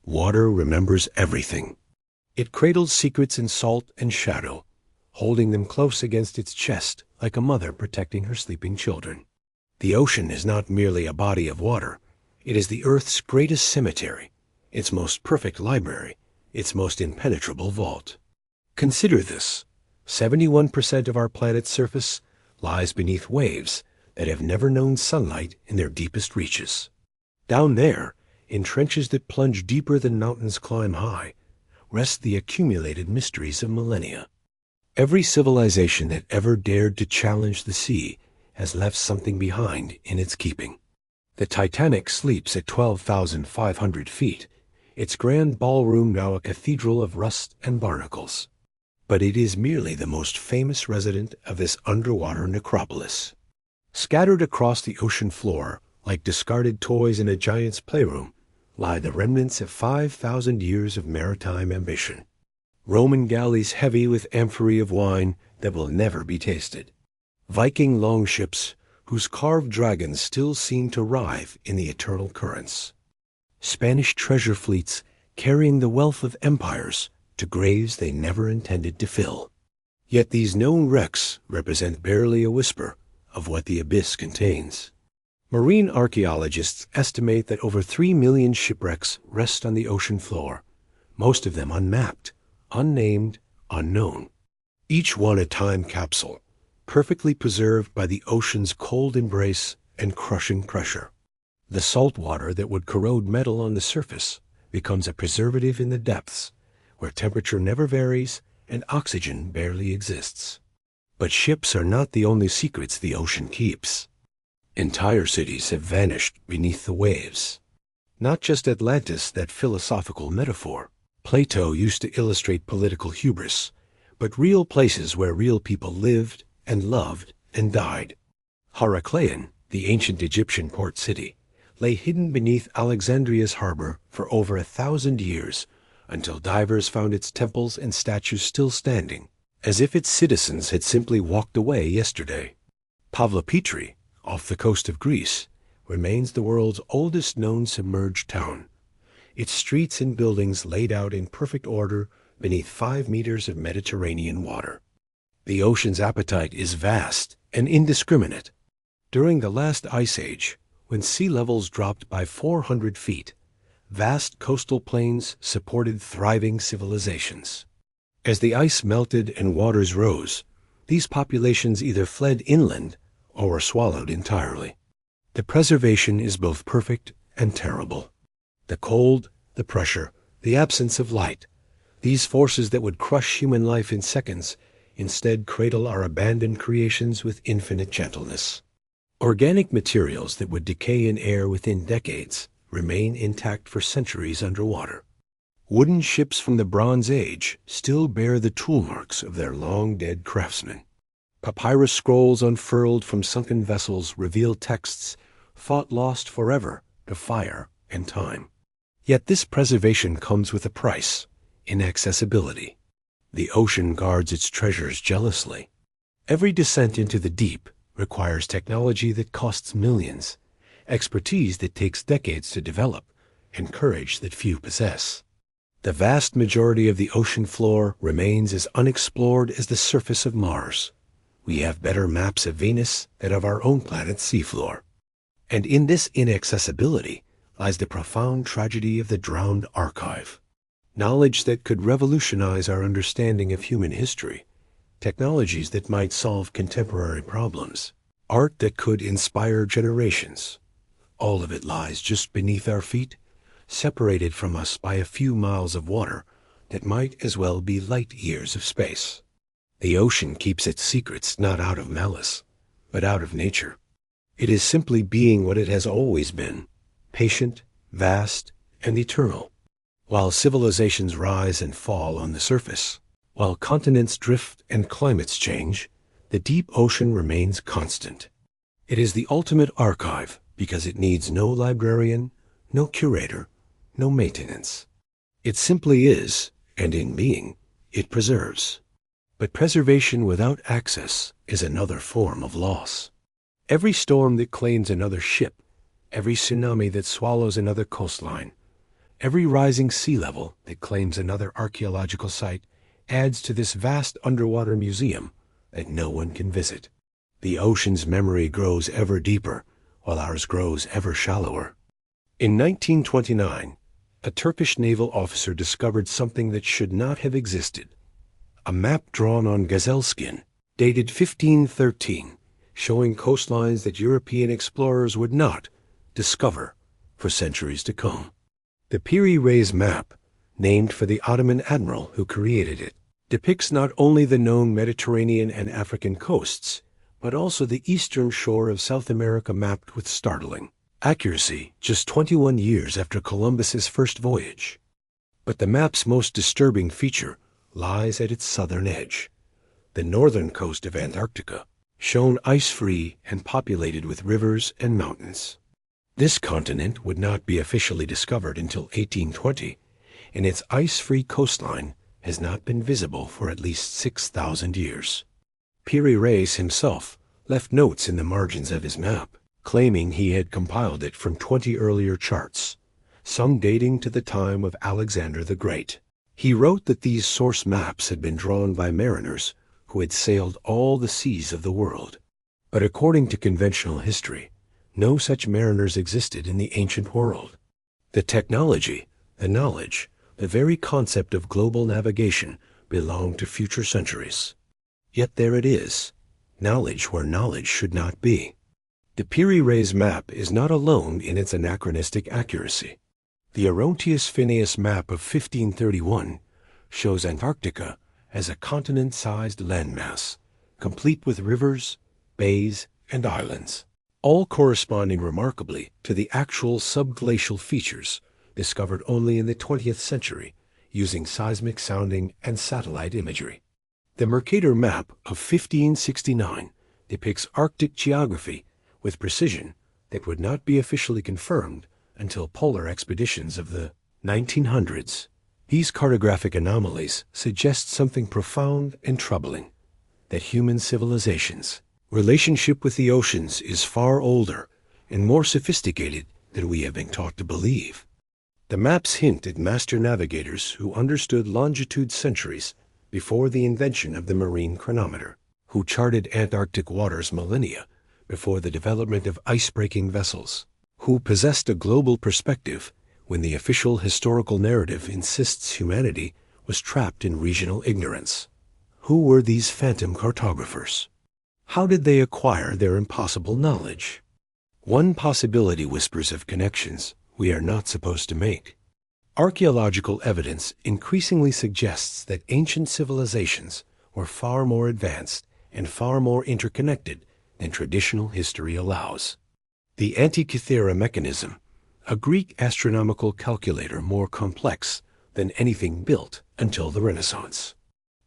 Water remembers everything. It cradles secrets in salt and shadow, holding them close against its chest like a mother protecting her sleeping children. The ocean is not merely a body of water. It is the Earth's greatest cemetery, its most perfect library, its most impenetrable vault. Consider this. 71% of our planet's surface lies beneath waves that have never known sunlight in their deepest reaches. Down there, in trenches that plunge deeper than mountains climb high, rest the accumulated mysteries of millennia. Every civilization that ever dared to challenge the sea has left something behind in its keeping. The Titanic sleeps at 12,500 feet, its grand ballroom now a cathedral of rust and barnacles. But it is merely the most famous resident of this underwater necropolis. Scattered across the ocean floor, like discarded toys in a giant's playroom, lie the remnants of 5,000 years of maritime ambition. Roman galleys heavy with amphorae of wine that will never be tasted. Viking longships whose carved dragons still seem to writhe in the eternal currents. Spanish treasure fleets carrying the wealth of empires to graves they never intended to fill. Yet these known wrecks represent barely a whisper of what the abyss contains. Marine archaeologists estimate that over 3 million shipwrecks rest on the ocean floor, most of them unmapped, unnamed, unknown. Each one a time capsule, perfectly preserved by the ocean's cold embrace and crushing pressure. The salt water that would corrode metal on the surface becomes a preservative in the depths, where temperature never varies and oxygen barely exists. But ships are not the only secrets the ocean keeps. Entire cities have vanished beneath the waves. Not just Atlantis, that philosophical metaphor. Plato used to illustrate political hubris, but real places where real people lived and loved and died. Heracleion, the ancient Egyptian port city, lay hidden beneath Alexandria's harbor for over 1,000 years, until divers found its temples and statues still standing, as if its citizens had simply walked away yesterday. Pavlopetri, off the coast of Greece, remains the world's oldest known submerged town, its streets and buildings laid out in perfect order beneath 5 meters of Mediterranean water. The ocean's appetite is vast and indiscriminate. During the last ice age, when sea levels dropped by 400 feet, vast coastal plains supported thriving civilizations. As the ice melted and waters rose, these populations either fled inland or were swallowed entirely. The preservation is both perfect and terrible. The cold, the pressure, the absence of light, these forces that would crush human life in seconds, instead cradle our abandoned creations with infinite gentleness. Organic materials that would decay in air within decades remain intact for centuries underwater. Wooden ships from the Bronze Age still bear the tool marks of their long-dead craftsmen. Papyrus scrolls unfurled from sunken vessels reveal texts thought lost forever to fire and time. Yet this preservation comes with a price: inaccessibility. The ocean guards its treasures jealously. Every descent into the deep requires technology that costs millions, expertise that takes decades to develop, and courage that few possess. The vast majority of the ocean floor remains as unexplored as the surface of Mars. We have better maps of Venus than of our own planet's seafloor. And in this inaccessibility lies the profound tragedy of the drowned archive. Knowledge that could revolutionize our understanding of human history, technologies that might solve contemporary problems, art that could inspire generations. All of it lies just beneath our feet, separated from us by a few miles of water that might as well be light years of space. The ocean keeps its secrets not out of malice, but out of nature. It is simply being what it has always been, patient, vast, and eternal. While civilizations rise and fall on the surface, while continents drift and climates change, the deep ocean remains constant. It is the ultimate archive because it needs no librarian, no curator, no maintenance. It simply is, and in being, it preserves. But preservation without access is another form of loss. Every storm that claims another ship, every tsunami that swallows another coastline, Every rising sea level that claims another archaeological site adds to this vast underwater museum that no one can visit. The ocean's memory grows ever deeper, while ours grows ever shallower. In 1929, a Turkish naval officer discovered something that should not have existed. A map drawn on gazelle skin, dated 1513, showing coastlines that European explorers would not discover for centuries to come. The Piri Reis map, named for the Ottoman admiral who created it, depicts not only the known Mediterranean and African coasts, but also the eastern shore of South America mapped with startling accuracy just 21 years after Columbus's first voyage. But the map's most disturbing feature lies at its southern edge, the northern coast of Antarctica, shown ice-free and populated with rivers and mountains. This continent would not be officially discovered until 1820, and its ice-free coastline has not been visible for at least 6,000 years. Piri Reis himself left notes in the margins of his map, claiming he had compiled it from 20 earlier charts, some dating to the time of Alexander the Great. He wrote that these source maps had been drawn by mariners who had sailed all the seas of the world. But according to conventional history, no such mariners existed in the ancient world. The technology, the knowledge, the very concept of global navigation belonged to future centuries. Yet there it is, knowledge where knowledge should not be. The Piri Reis map is not alone in its anachronistic accuracy. The Orontius Phineas map of 1531 shows Antarctica as a continent-sized landmass, complete with rivers, bays, and islands, all corresponding remarkably to the actual subglacial features discovered only in the 20th century using seismic sounding and satellite imagery. The Mercator map of 1569 depicts Arctic geography with precision that would not be officially confirmed until polar expeditions of the 1900s. These cartographic anomalies suggest something profound and troubling, that human civilization's relationship with the oceans is far older and more sophisticated than we have been taught to believe. The maps hint at master navigators who understood longitude centuries before the invention of the marine chronometer, who charted Antarctic waters millennia before the development of ice-breaking vessels, who possessed a global perspective when the official historical narrative insists humanity was trapped in regional ignorance. Who were these phantom cartographers? How did they acquire their impossible knowledge? One possibility whispers of connections we are not supposed to make. Archaeological evidence increasingly suggests that ancient civilizations were far more advanced and far more interconnected than traditional history allows. The Antikythera mechanism, a Greek astronomical calculator more complex than anything built until the Renaissance,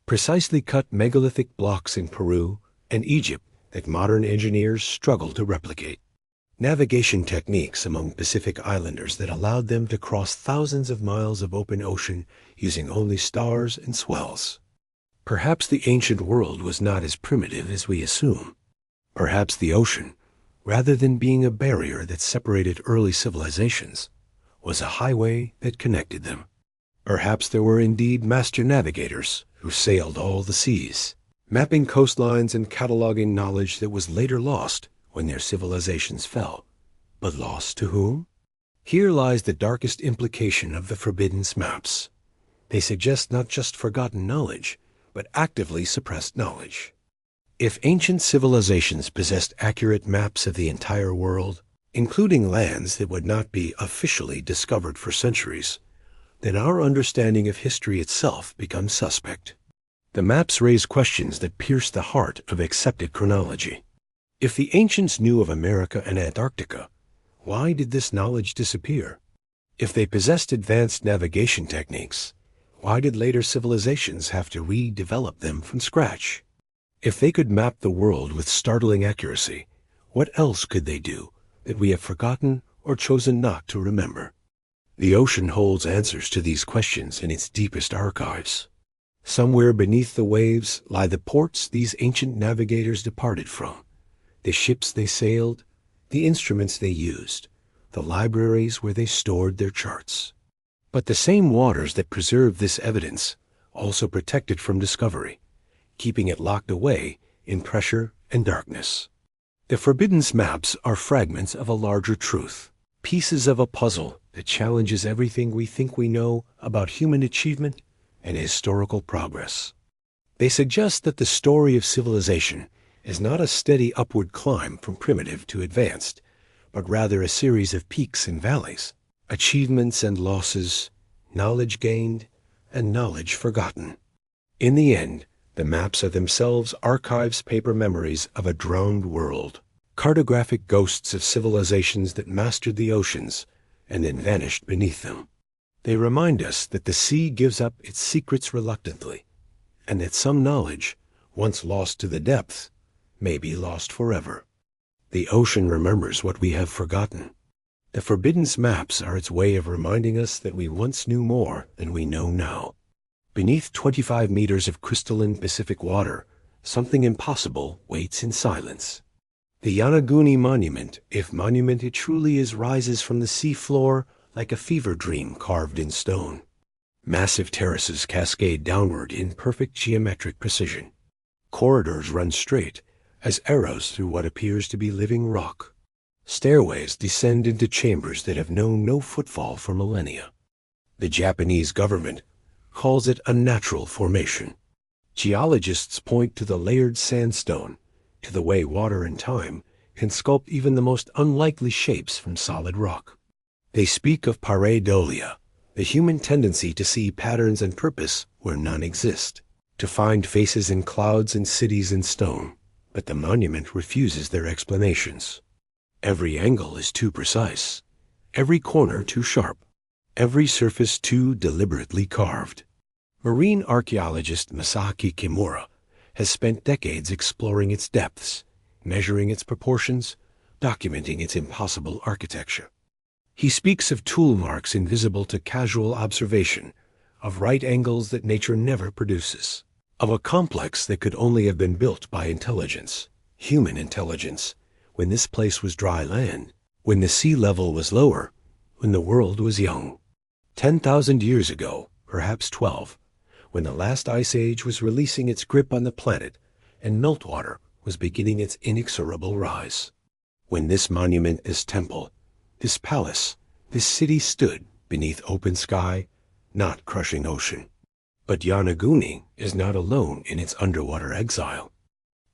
precisely cut megalithic blocks in Peru and Egypt that modern engineers struggle to replicate. Navigation techniques among Pacific islanders that allowed them to cross thousands of miles of open ocean using only stars and swells. Perhaps the ancient world was not as primitive as we assume. Perhaps the ocean, rather than being a barrier that separated early civilizations, was a highway that connected them. Perhaps there were indeed master navigators who sailed all the seas, mapping coastlines and cataloging knowledge that was later lost when their civilizations fell. But lost to whom? Here lies the darkest implication of the forbidden maps. They suggest not just forgotten knowledge, but actively suppressed knowledge. If ancient civilizations possessed accurate maps of the entire world, including lands that would not be officially discovered for centuries, then our understanding of history itself becomes suspect. The maps raise questions that pierce the heart of accepted chronology. If the ancients knew of America and Antarctica, why did this knowledge disappear? If they possessed advanced navigation techniques, why did later civilizations have to redevelop them from scratch? If they could map the world with startling accuracy, what else could they do that we have forgotten or chosen not to remember? The ocean holds answers to these questions in its deepest archives. Somewhere beneath the waves lie the ports these ancient navigators departed from, the ships they sailed, the instruments they used, the libraries where they stored their charts. But the same waters that preserve this evidence also protect it from discovery, keeping it locked away in pressure and darkness. The forbidden maps are fragments of a larger truth, pieces of a puzzle that challenges everything we think we know about human achievement and historical progress. They suggest that the story of civilization is not a steady upward climb from primitive to advanced, but rather a series of peaks and valleys, achievements and losses, knowledge gained and knowledge forgotten. In the end, the maps are themselves archives, paper memories of a drowned world, cartographic ghosts of civilizations that mastered the oceans and then vanished beneath them. They remind us that the sea gives up its secrets reluctantly, and that some knowledge, once lost to the depths, may be lost forever. The ocean remembers what we have forgotten. The forbidden maps are its way of reminding us that we once knew more than we know now. Beneath 25 meters of crystalline Pacific water, something impossible waits in silence. The Yanaguni Monument, if monument it truly is, rises from the sea floor like a fever dream carved in stone. Massive terraces cascade downward in perfect geometric precision. Corridors run straight as arrows through what appears to be living rock. Stairways descend into chambers that have known no footfall for millennia. The Japanese government calls it a natural formation. Geologists point to the layered sandstone, to the way water and time can sculpt even the most unlikely shapes from solid rock. They speak of pareidolia, the human tendency to see patterns and purpose where none exist, to find faces in clouds and cities in stone, but the monument refuses their explanations. Every angle is too precise, every corner too sharp, every surface too deliberately carved. Marine archaeologist Masaaki Kimura has spent decades exploring its depths, measuring its proportions, documenting its impossible architecture. He speaks of tool marks invisible to casual observation, of right angles that nature never produces, of a complex that could only have been built by intelligence, human intelligence, when this place was dry land, when the sea level was lower, when the world was young. 10,000 years ago, perhaps 12, when the last ice age was releasing its grip on the planet and meltwater was beginning its inexorable rise. When this monument, this temple, this palace, this city stood beneath open sky, not crushing ocean. But Yanaguni is not alone in its underwater exile.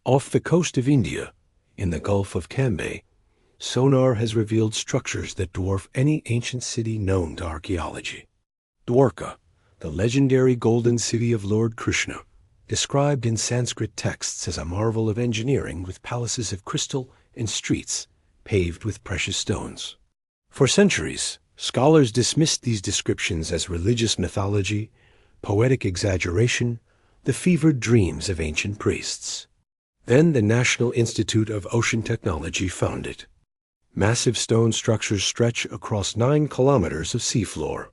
Off the coast of India, in the Gulf of Cambay, sonar has revealed structures that dwarf any ancient city known to archaeology. Dwarka, the legendary golden city of Lord Krishna, described in Sanskrit texts as a marvel of engineering with palaces of crystal and streets paved with precious stones. For centuries, scholars dismissed these descriptions as religious mythology, poetic exaggeration, the fevered dreams of ancient priests. Then the National Institute of Ocean Technology found it. Massive stone structures stretch across 9 kilometers of seafloor.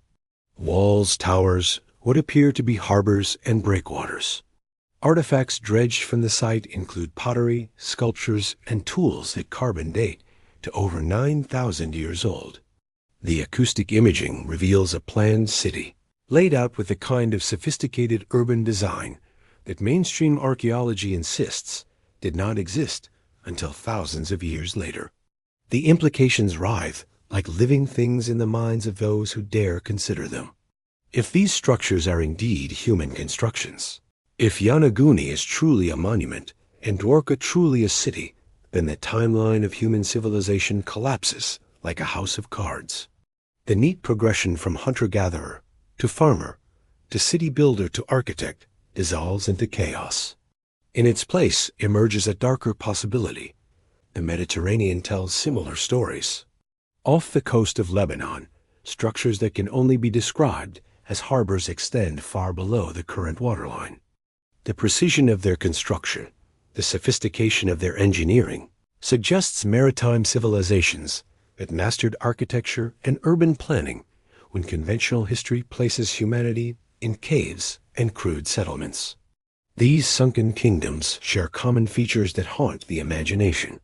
Walls, towers, what appear to be harbors and breakwaters. Artifacts dredged from the site include pottery, sculptures, and tools that carbon date to over 9,000 years old. The acoustic imaging reveals a planned city, laid out with the kind of sophisticated urban design that mainstream archaeology insists did not exist until thousands of years later. The implications writhe like living things in the minds of those who dare consider them. If these structures are indeed human constructions, if Yanaguni is truly a monument and Dwarka truly a city, then the timeline of human civilization collapses like a house of cards. The neat progression from hunter-gatherer to farmer to city builder to architect dissolves into chaos. In its place emerges a darker possibility. The Mediterranean tells similar stories. Off the coast of Lebanon, structures that can only be described as harbors extend far below the current waterline. The precision of their construction, the sophistication of their engineering, suggests maritime civilizations that mastered architecture and urban planning when conventional history places humanity in caves and crude settlements. These sunken kingdoms share common features that haunt the imagination.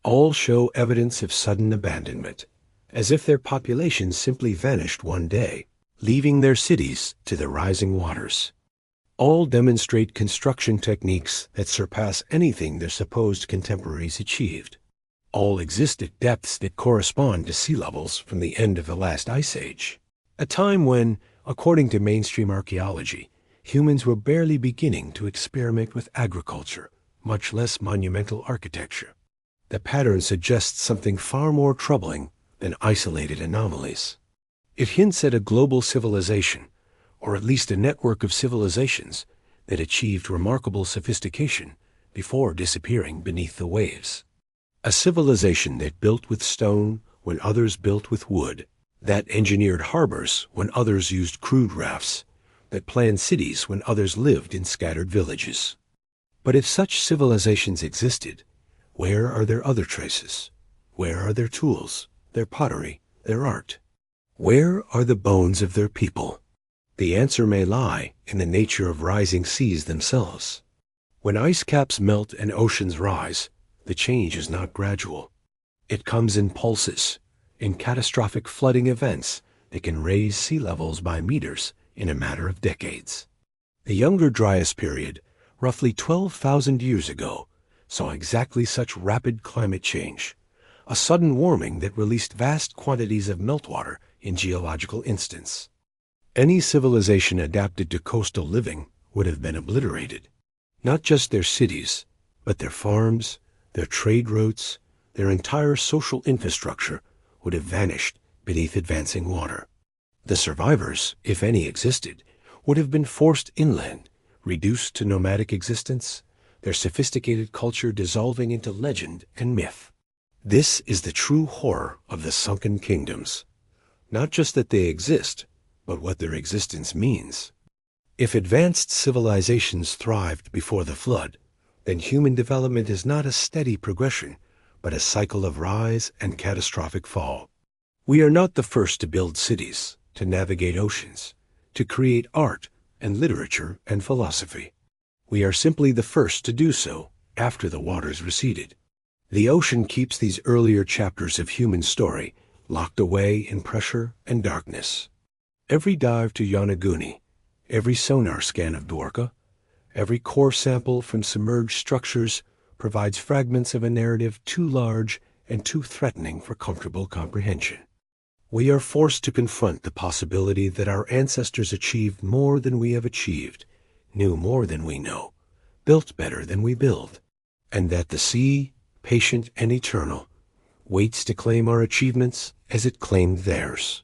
All show evidence of sudden abandonment, as if their populations simply vanished one day, leaving their cities to the rising waters. All demonstrate construction techniques that surpass anything their supposed contemporaries achieved. All exist at depths that correspond to sea levels from the end of the last ice age, a time when, according to mainstream archaeology, humans were barely beginning to experiment with agriculture, much less monumental architecture. The pattern suggests something far more troubling than isolated anomalies. It hints at a global civilization, or at least a network of civilizations that achieved remarkable sophistication before disappearing beneath the waves. A civilization that built with stone when others built with wood, that engineered harbors when others used crude rafts, that planned cities when others lived in scattered villages. But if such civilizations existed, where are their other traces? Where are their tools, their pottery, their art? Where are the bones of their people? The answer may lie in the nature of rising seas themselves. When ice caps melt and oceans rise, the change is not gradual. It comes in pulses, in catastrophic flooding events that can raise sea levels by meters in a matter of decades. The Younger Dryas period, roughly 12,000 years ago, saw exactly such rapid climate change, a sudden warming that released vast quantities of meltwater in geological instants. Any civilization adapted to coastal living would have been obliterated. Not just their cities, but their farms, their trade routes, their entire social infrastructure would have vanished beneath advancing water. The survivors, if any existed, would have been forced inland, reduced to nomadic existence, their sophisticated culture dissolving into legend and myth. This is the true horror of the sunken kingdoms. Not just that they exist, but what their existence means. If advanced civilizations thrived before the flood, then human development is not a steady progression, but a cycle of rise and catastrophic fall. We are not the first to build cities, to navigate oceans, to create art and literature and philosophy. We are simply the first to do so after the waters receded. The ocean keeps these earlier chapters of human story locked away in pressure and darkness. Every dive to Yonaguni, every sonar scan of Dwarka, every core sample from submerged structures provides fragments of a narrative too large and too threatening for comfortable comprehension. We are forced to confront the possibility that our ancestors achieved more than we have achieved, knew more than we know, built better than we build, and that the sea, patient and eternal, waits to claim our achievements as it claimed theirs.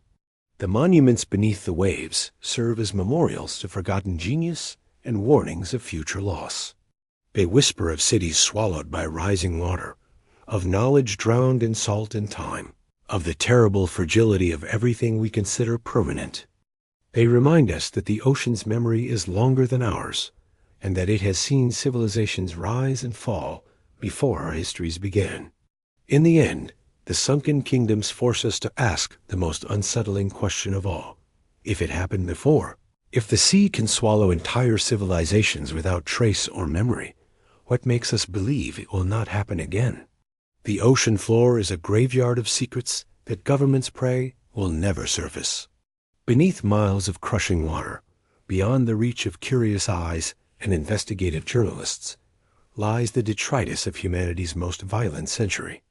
The monuments beneath the waves serve as memorials to forgotten genius and warnings of future loss. They whisper of cities swallowed by rising water, of knowledge drowned in salt and time, of the terrible fragility of everything we consider permanent. They remind us that the ocean's memory is longer than ours, and that it has seen civilizations rise and fall before our histories began. In the end, the sunken kingdoms force us to ask the most unsettling question of all. If it happened before, if the sea can swallow entire civilizations without trace or memory, what makes us believe it will not happen again? The ocean floor is a graveyard of secrets that governments pray will never surface. Beneath miles of crushing water, beyond the reach of curious eyes and investigative journalists, lies the detritus of humanity's most violent century.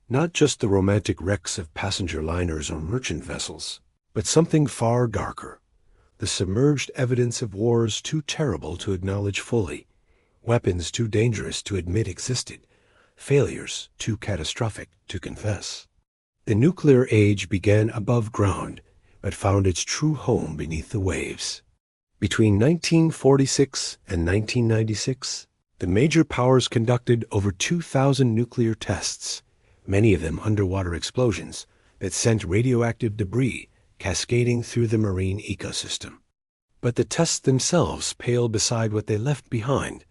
Not just the romantic wrecks of passenger liners or merchant vessels, but something far darker, the submerged evidence of wars too terrible to acknowledge fully, weapons too dangerous to admit existed, failures too catastrophic to confess. The nuclear age began above ground, but found its true home beneath the waves. Between 1946 and 1996, the major powers conducted over 2,000 nuclear tests, many of them underwater explosions that sent radioactive debris cascading through the marine ecosystem. But the tests themselves pale beside what they left behind,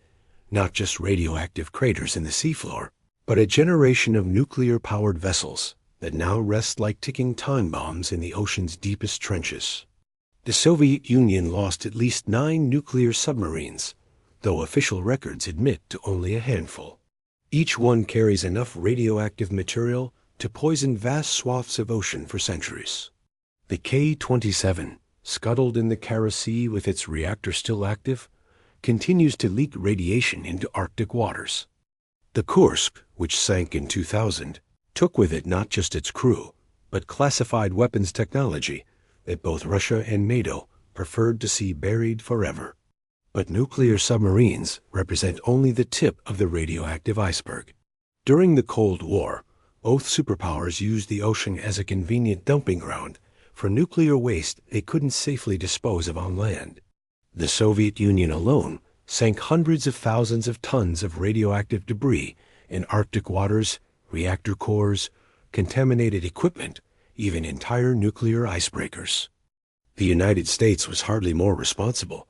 not just radioactive craters in the seafloor, but a generation of nuclear-powered vessels that now rest like ticking time bombs in the ocean's deepest trenches. The Soviet Union lost at least 9 nuclear submarines, though official records admit to only a handful. Each one carries enough radioactive material to poison vast swaths of ocean for centuries. The K-27, scuttled in the Kara Sea with its reactor still active, continues to leak radiation into Arctic waters. The Kursk, which sank in 2000, took with it not just its crew, but classified weapons technology that both Russia and NATO preferred to see buried forever. But nuclear submarines represent only the tip of the radioactive iceberg. During the Cold War, both superpowers used the ocean as a convenient dumping ground for nuclear waste they couldn't safely dispose of on land. The Soviet Union alone sank hundreds of thousands of tons of radioactive debris in Arctic waters, reactor cores, contaminated equipment, even entire nuclear icebreakers. The United States was hardly more responsible,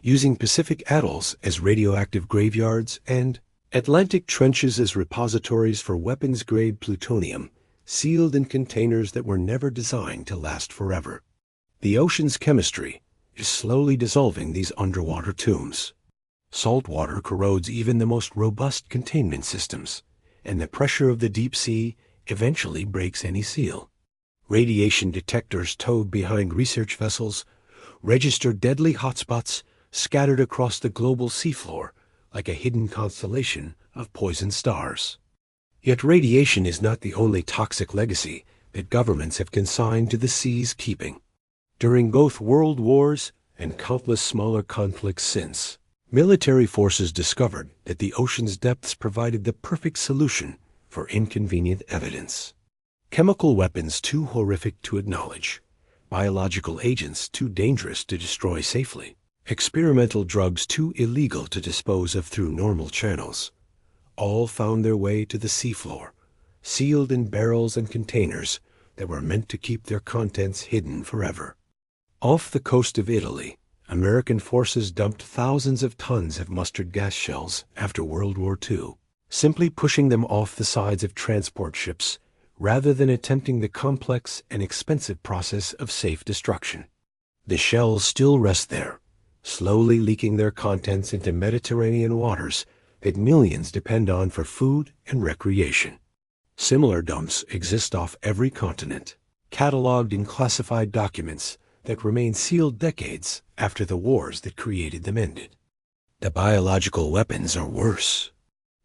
using Pacific atolls as radioactive graveyards and Atlantic trenches as repositories for weapons-grade plutonium, sealed in containers that were never designed to last forever. The ocean's chemistry is slowly dissolving these underwater tombs. Salt water corrodes even the most robust containment systems, and the pressure of the deep sea eventually breaks any seal. Radiation detectors towed behind research vessels register deadly hotspots scattered across the global seafloor like a hidden constellation of poisoned stars. Yet radiation is not the only toxic legacy that governments have consigned to the sea's keeping. During both world wars and countless smaller conflicts since, military forces discovered that the ocean's depths provided the perfect solution for inconvenient evidence. Chemical weapons too horrific to acknowledge, biological agents too dangerous to destroy safely, experimental drugs too illegal to dispose of through normal channels, all found their way to the seafloor, sealed in barrels and containers that were meant to keep their contents hidden forever. Off the coast of Italy, American forces dumped thousands of tons of mustard gas shells after World War II, simply pushing them off the sides of transport ships rather than attempting the complex and expensive process of safe destruction. The shells still rest there, slowly leaking their contents into Mediterranean waters that millions depend on for food and recreation. Similar dumps exist off every continent, cataloged in classified documents that remain sealed decades after the wars that created them ended. The biological weapons are worse.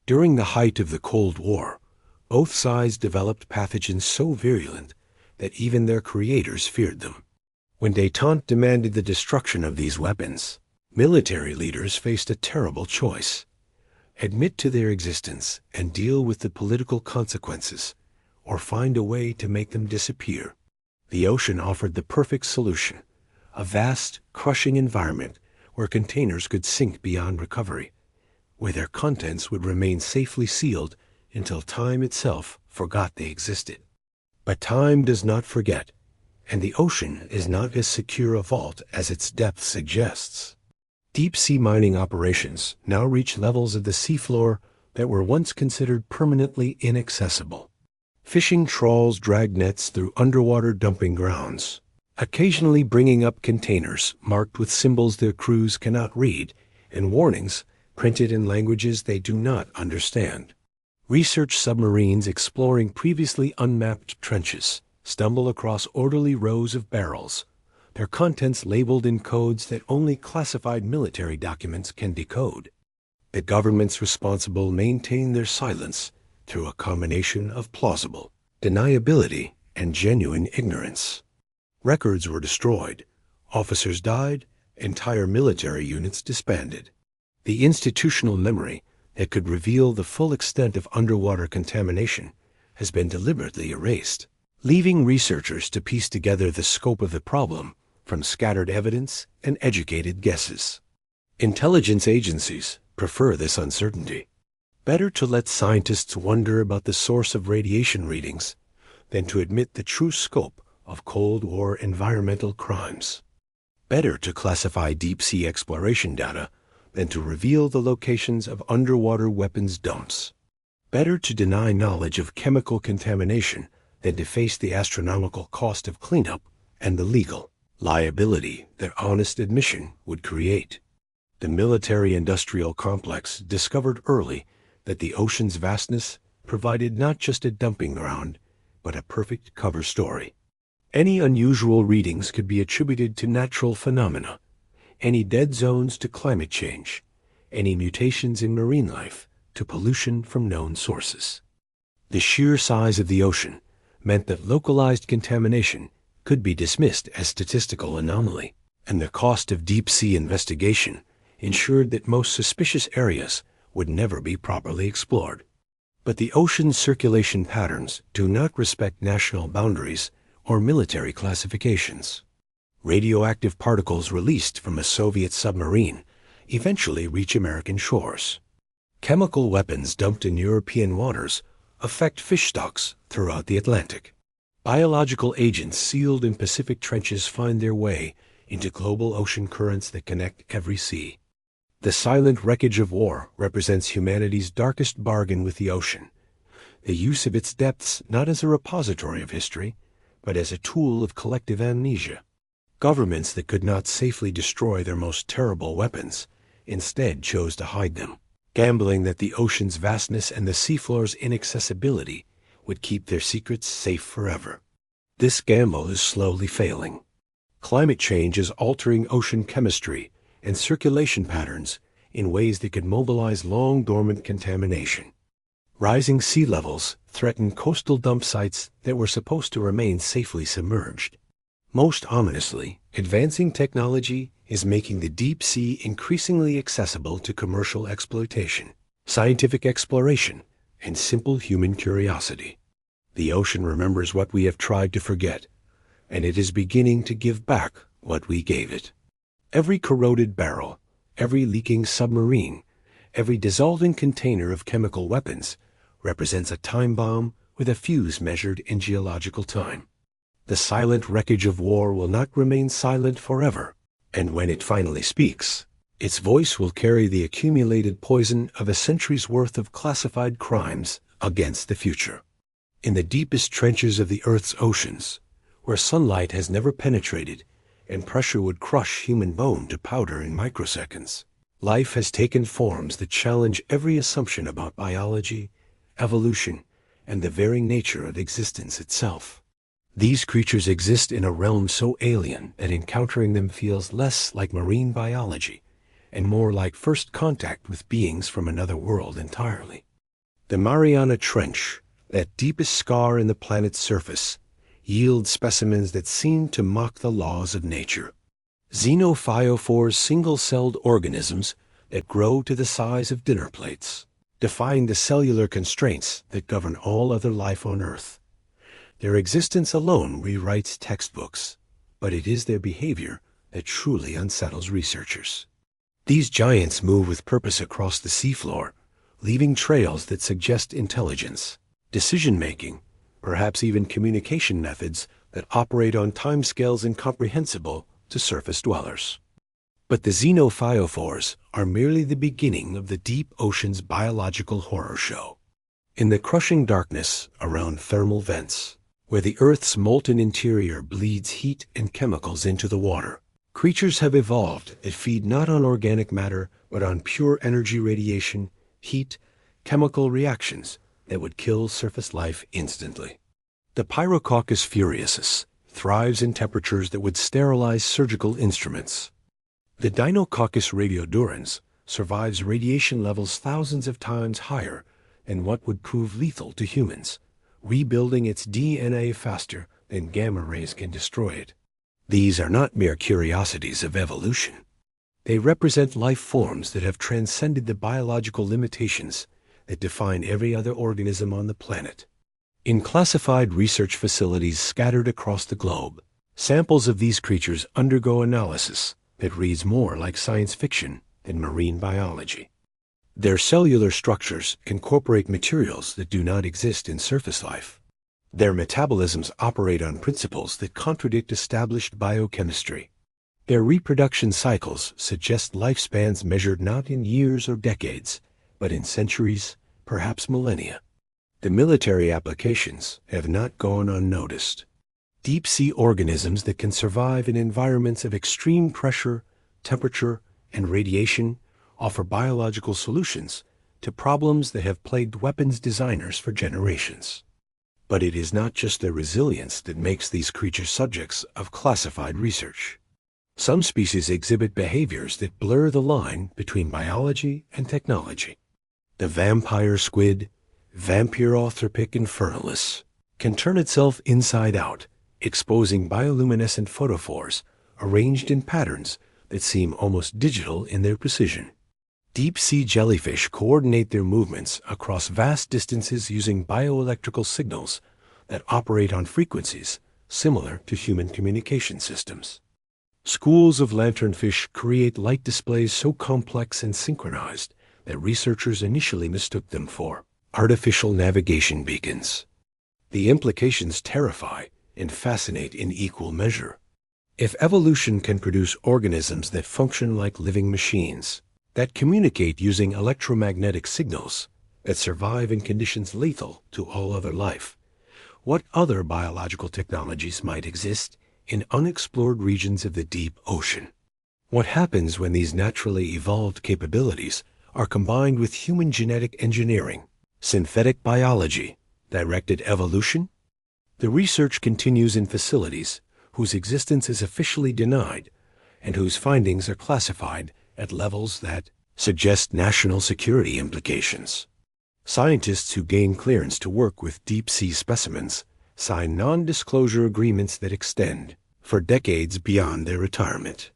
During the height of the Cold War, both sides developed pathogens so virulent that even their creators feared them. When détente demanded the destruction of these weapons, military leaders faced a terrible choice: admit to their existence and deal with the political consequences, or find a way to make them disappear. The ocean offered the perfect solution: a vast, crushing environment where containers could sink beyond recovery, where their contents would remain safely sealed until time itself forgot they existed. But time does not forget, and the ocean is not as secure a vault as its depth suggests. Deep-sea mining operations now reach levels of the seafloor that were once considered permanently inaccessible. Fishing trawls drag nets through underwater dumping grounds, occasionally bringing up containers marked with symbols their crews cannot read and warnings printed in languages they do not understand. Research submarines exploring previously unmapped trenches stumble across orderly rows of barrels, their contents labeled in codes that only classified military documents can decode. The governments responsible maintain their silence through a combination of plausible deniability and genuine ignorance. Records were destroyed, officers died, entire military units disbanded. The institutional memory that could reveal the full extent of underwater contamination has been deliberately erased, leaving researchers to piece together the scope of the problem from scattered evidence and educated guesses. Intelligence agencies prefer this uncertainty. Better to let scientists wonder about the source of radiation readings than to admit the true scope of Cold War environmental crimes. Better to classify deep-sea exploration data than to reveal the locations of underwater weapons dumps. Better to deny knowledge of chemical contamination than to face the astronomical cost of cleanup and the legal liability their honest admission would create. The military-industrial complex discovered early that the ocean's vastness provided not just a dumping ground, but a perfect cover story. Any unusual readings could be attributed to natural phenomena, any dead zones to climate change, any mutations in marine life to pollution from known sources. The sheer size of the ocean meant that localized contamination could be dismissed as statistical anomaly, and the cost of deep-sea investigation ensured that most suspicious areas would never be properly explored. But the ocean's circulation patterns do not respect national boundaries or military classifications. Radioactive particles released from a Soviet submarine eventually reach American shores. Chemical weapons dumped in European waters affect fish stocks throughout the Atlantic. Biological agents sealed in Pacific trenches find their way into global ocean currents that connect every sea. The silent wreckage of war represents humanity's darkest bargain with the ocean, the use of its depths not as a repository of history, but as a tool of collective amnesia. Governments that could not safely destroy their most terrible weapons instead chose to hide them, gambling that the ocean's vastness and the seafloor's inaccessibility would keep their secrets safe forever. This gamble is slowly failing. Climate change is altering ocean chemistry and circulation patterns in ways that could mobilize long-dormant contamination. Rising sea levels threaten coastal dump sites that were supposed to remain safely submerged. Most ominously, advancing technology is making the deep sea increasingly accessible to commercial exploitation, scientific exploration, and simple human curiosity. The ocean remembers what we have tried to forget, and it is beginning to give back what we gave it. Every corroded barrel, every leaking submarine, every dissolving container of chemical weapons represents a time bomb with a fuse measured in geological time. The silent wreckage of war will not remain silent forever, and when it finally speaks, its voice will carry the accumulated poison of a century's worth of classified crimes against the future. In the deepest trenches of the Earth's oceans, where sunlight has never penetrated and pressure would crush human bone to powder in microseconds, life has taken forms that challenge every assumption about biology, evolution, and the very nature of existence itself. These creatures exist in a realm so alien that encountering them feels less like marine biology and more like first contact with beings from another world entirely. The Mariana Trench, that deepest scar in the planet's surface, yields specimens that seem to mock the laws of nature. Xenophilophores, single-celled organisms that grow to the size of dinner plates, defying the cellular constraints that govern all other life on Earth. Their existence alone rewrites textbooks, but it is their behavior that truly unsettles researchers. These giants move with purpose across the seafloor, leaving trails that suggest intelligence, decision-making, perhaps even communication methods that operate on timescales incomprehensible to surface dwellers. But the xenophilophores are merely the beginning of the deep ocean's biological horror show. In the crushing darkness around thermal vents, where the Earth's molten interior bleeds heat and chemicals into the water, creatures have evolved that feed not on organic matter but on pure energy radiation, heat, chemical reactions that would kill surface life instantly. The Pyrococcus furiosus thrives in temperatures that would sterilize surgical instruments. The Dinococcus radiodurans survives radiation levels thousands of times higher than what would prove lethal to humans, rebuilding its DNA faster than gamma rays can destroy it. These are not mere curiosities of evolution. They represent life forms that have transcended the biological limitations that define every other organism on the planet. In classified research facilities scattered across the globe, samples of these creatures undergo analysis that reads more like science fiction than marine biology. Their cellular structures incorporate materials that do not exist in surface life. Their metabolisms operate on principles that contradict established biochemistry. Their reproduction cycles suggest lifespans measured not in years or decades, but in centuries, perhaps millennia. The military applications have not gone unnoticed. Deep-sea organisms that can survive in environments of extreme pressure, temperature, and radiation offer biological solutions to problems that have plagued weapons designers for generations. But it is not just their resilience that makes these creatures subjects of classified research. Some species exhibit behaviors that blur the line between biology and technology. The vampire squid, Vampyrothropic infernalis, can turn itself inside out, exposing bioluminescent photophores arranged in patterns that seem almost digital in their precision. Deep-sea jellyfish coordinate their movements across vast distances using bioelectrical signals that operate on frequencies similar to human communication systems. Schools of lanternfish create light displays so complex and synchronized that researchers initially mistook them for artificial navigation beacons. The implications terrify and fascinate in equal measure. If evolution can produce organisms that function like living machines, that communicate using electromagnetic signals, that survive in conditions lethal to all other life, what other biological technologies might exist in unexplored regions of the deep ocean? What happens when these naturally evolved capabilities are combined with human genetic engineering, synthetic biology, directed evolution? The research continues in facilities whose existence is officially denied and whose findings are classified at levels that suggest national security implications. Scientists who gain clearance to work with deep-sea specimens sign non-disclosure agreements that extend for decades beyond their retirement.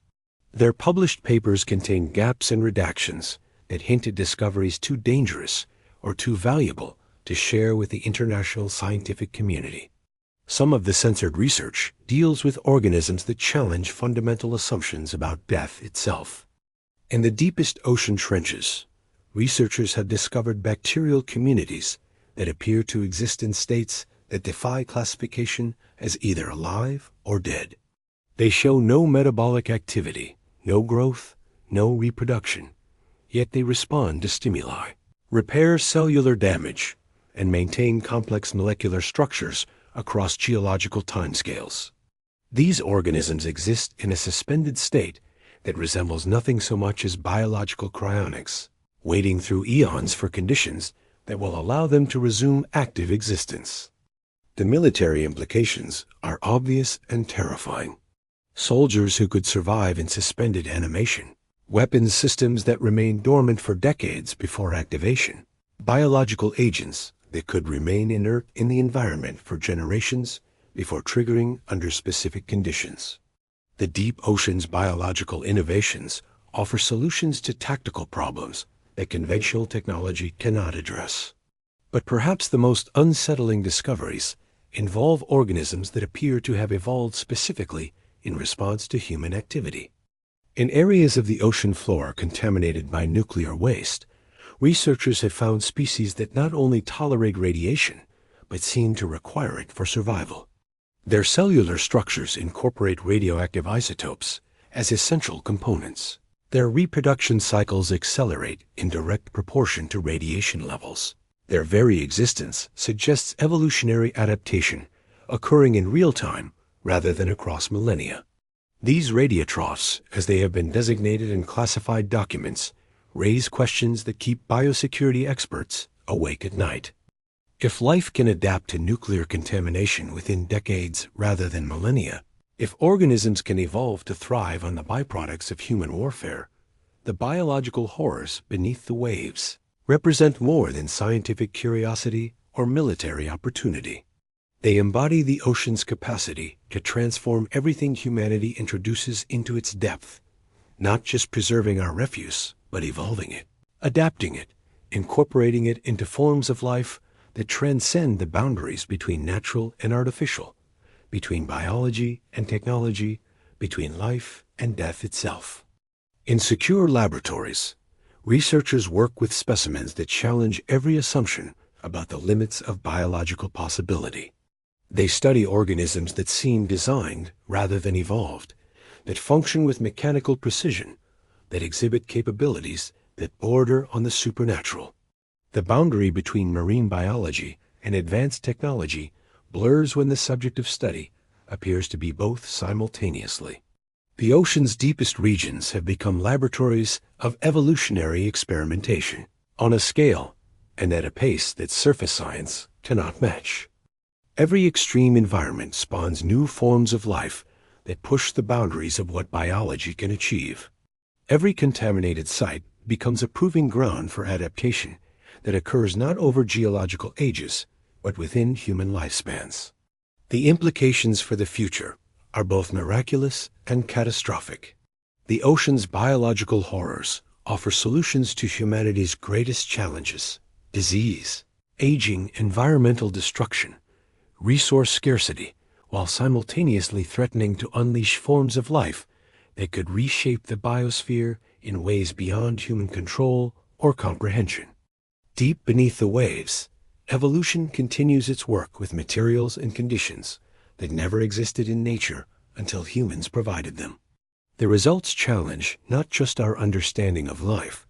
Their published papers contain gaps and redactions that hint at discoveries too dangerous or too valuable to share with the international scientific community. Some of the censored research deals with organisms that challenge fundamental assumptions about death itself. In the deepest ocean trenches, researchers have discovered bacterial communities that appear to exist in states that defy classification as either alive or dead. They show no metabolic activity, no growth, no reproduction, yet they respond to stimuli, repair cellular damage, and maintain complex molecular structures across geological timescales. These organisms exist in a suspended state that resembles nothing so much as biological cryonics, waiting through eons for conditions that will allow them to resume active existence. The military implications are obvious and terrifying. Soldiers who could survive in suspended animation, weapons systems that remain dormant for decades before activation, biological agents that could remain inert in the environment for generations before triggering under specific conditions. The deep ocean's biological innovations offer solutions to tactical problems that conventional technology cannot address. But perhaps the most unsettling discoveries involve organisms that appear to have evolved specifically in response to human activity. In areas of the ocean floor contaminated by nuclear waste, researchers have found species that not only tolerate radiation, but seem to require it for survival. Their cellular structures incorporate radioactive isotopes as essential components. Their reproduction cycles accelerate in direct proportion to radiation levels. Their very existence suggests evolutionary adaptation occurring in real time rather than across millennia. These radiotrophs, as they have been designated in classified documents, raise questions that keep biosecurity experts awake at night. If life can adapt to nuclear contamination within decades rather than millennia, if organisms can evolve to thrive on the byproducts of human warfare, the biological horrors beneath the waves represent more than scientific curiosity or military opportunity. They embody the ocean's capacity to transform everything humanity introduces into its depth, not just preserving our refuse, but evolving it, adapting it, incorporating it into forms of life that transcend the boundaries between natural and artificial, between biology and technology, between life and death itself. In secure laboratories, researchers work with specimens that challenge every assumption about the limits of biological possibility. They study organisms that seem designed rather than evolved, that function with mechanical precision, that exhibit capabilities that border on the supernatural. The boundary between marine biology and advanced technology blurs when the subject of study appears to be both simultaneously. The ocean's deepest regions have become laboratories of evolutionary experimentation on a scale and at a pace that surface science cannot match. Every extreme environment spawns new forms of life that push the boundaries of what biology can achieve. Every contaminated site becomes a proving ground for adaptation that occurs not over geological ages, but within human lifespans. The implications for the future are both miraculous and catastrophic. The ocean's biological horrors offer solutions to humanity's greatest challenges: disease, aging, environmental destruction, resource scarcity, while simultaneously threatening to unleash forms of life that could reshape the biosphere in ways beyond human control or comprehension. Deep beneath the waves, evolution continues its work with materials and conditions that never existed in nature until humans provided them. The results challenge not just our understanding of life,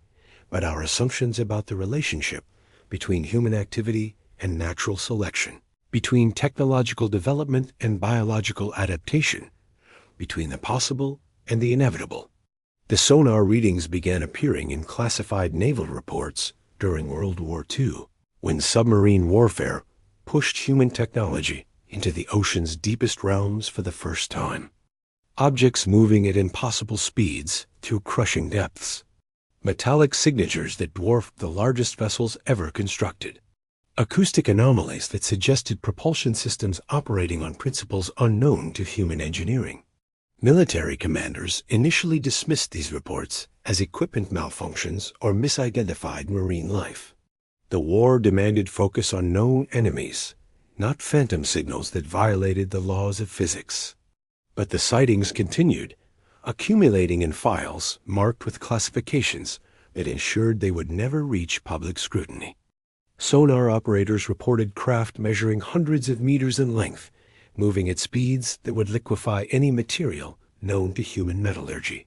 but our assumptions about the relationship between human activity and natural selection, between technological development and biological adaptation, between the possible and the inevitable. The sonar readings began appearing in classified naval reports during World War II, when submarine warfare pushed human technology into the ocean's deepest realms for the first time. Objects moving at impossible speeds through crushing depths. Metallic signatures that dwarfed the largest vessels ever constructed. Acoustic anomalies that suggested propulsion systems operating on principles unknown to human engineering. Military commanders initially dismissed these reports as equipment malfunctions or misidentified marine life. The war demanded focus on known enemies, not phantom signals that violated the laws of physics. But the sightings continued, accumulating in files marked with classifications that ensured they would never reach public scrutiny. Sonar operators reported craft measuring hundreds of meters in length, moving at speeds that would liquefy any material known to human metallurgy.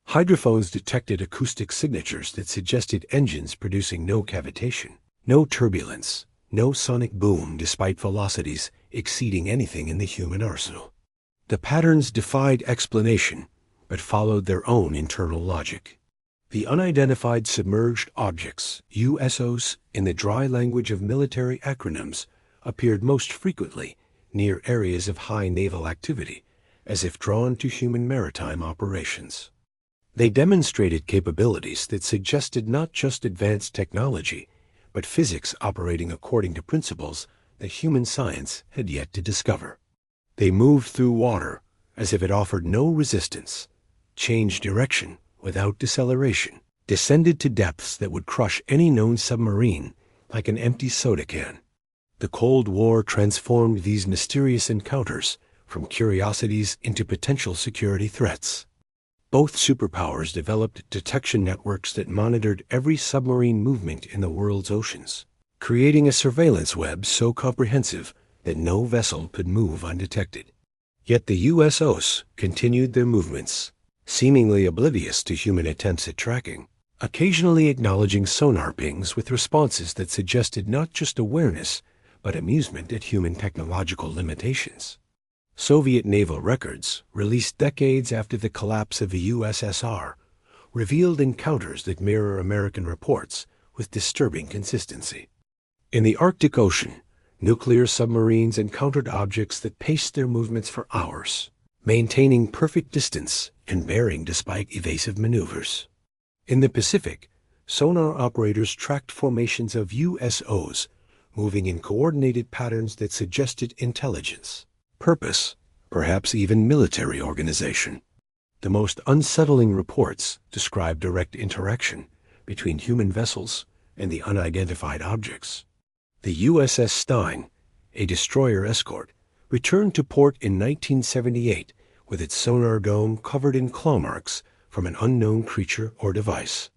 Hydrophones detected acoustic signatures that suggested engines producing no cavitation, no turbulence, no sonic boom despite velocities exceeding anything in the human arsenal. The patterns defied explanation, but followed their own internal logic. The unidentified submerged objects, USOs, in the dry language of military acronyms, appeared most frequently near areas of high naval activity, as if drawn to human maritime operations. They demonstrated capabilities that suggested not just advanced technology, but physics operating according to principles that human science had yet to discover. They moved through water as if it offered no resistance, changed direction without deceleration, descended to depths that would crush any known submarine like an empty soda can. The Cold War transformed these mysterious encounters from curiosities into potential security threats. Both superpowers developed detection networks that monitored every submarine movement in the world's oceans, creating a surveillance web so comprehensive that no vessel could move undetected. Yet the USOs continued their movements, seemingly oblivious to human attempts at tracking, occasionally acknowledging sonar pings with responses that suggested not just awareness, but amusement at human technological limitations. Soviet naval records, released decades after the collapse of the USSR, revealed encounters that mirror American reports with disturbing consistency. In the Arctic Ocean, nuclear submarines encountered objects that paced their movements for hours, maintaining perfect distance and bearing despite evasive maneuvers. In the Pacific, sonar operators tracked formations of USOs moving in coordinated patterns that suggested intelligence, purpose, perhaps even military organization. The most unsettling reports describe direct interaction between human vessels and the unidentified objects. The USS Stein, a destroyer escort, returned to port in 1978 with its sonar dome covered in claw marks from an unknown creature or device.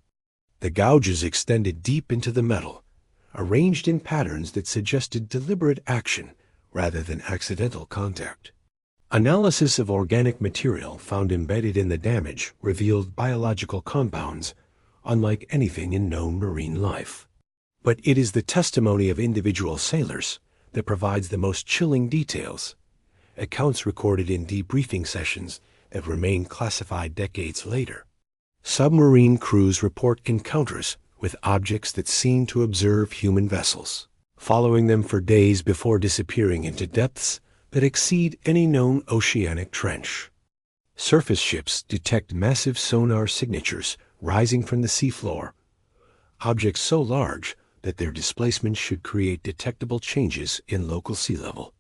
The gouges extended deep into the metal, arranged in patterns that suggested deliberate action rather than accidental contact. Analysis of organic material found embedded in the damage revealed biological compounds unlike anything in known marine life. But it is the testimony of individual sailors that provides the most chilling details, accounts recorded in debriefing sessions that remain classified decades later. Submarine crews report encounters with objects that seem to observe human vessels, following them for days before disappearing into depths that exceed any known oceanic trench. Surface ships detect massive sonar signatures rising from the seafloor, objects so large that their displacement should create detectable changes in local sea level.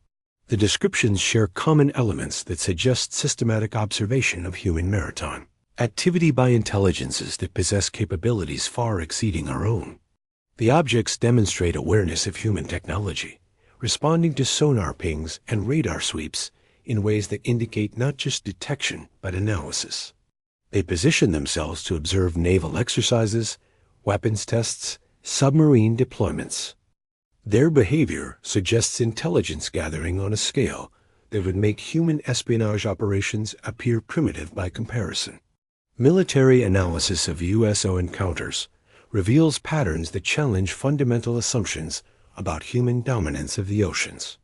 The descriptions share common elements that suggest systematic observation of human maritime activity by intelligences that possess capabilities far exceeding our own. The objects demonstrate awareness of human technology, responding to sonar pings and radar sweeps in ways that indicate not just detection but analysis. They position themselves to observe naval exercises, weapons tests, submarine deployments. Their behavior suggests intelligence gathering on a scale that would make human espionage operations appear primitive by comparison. Military analysis of USO encounters reveals patterns that challenge fundamental assumptions about human dominance of the oceans.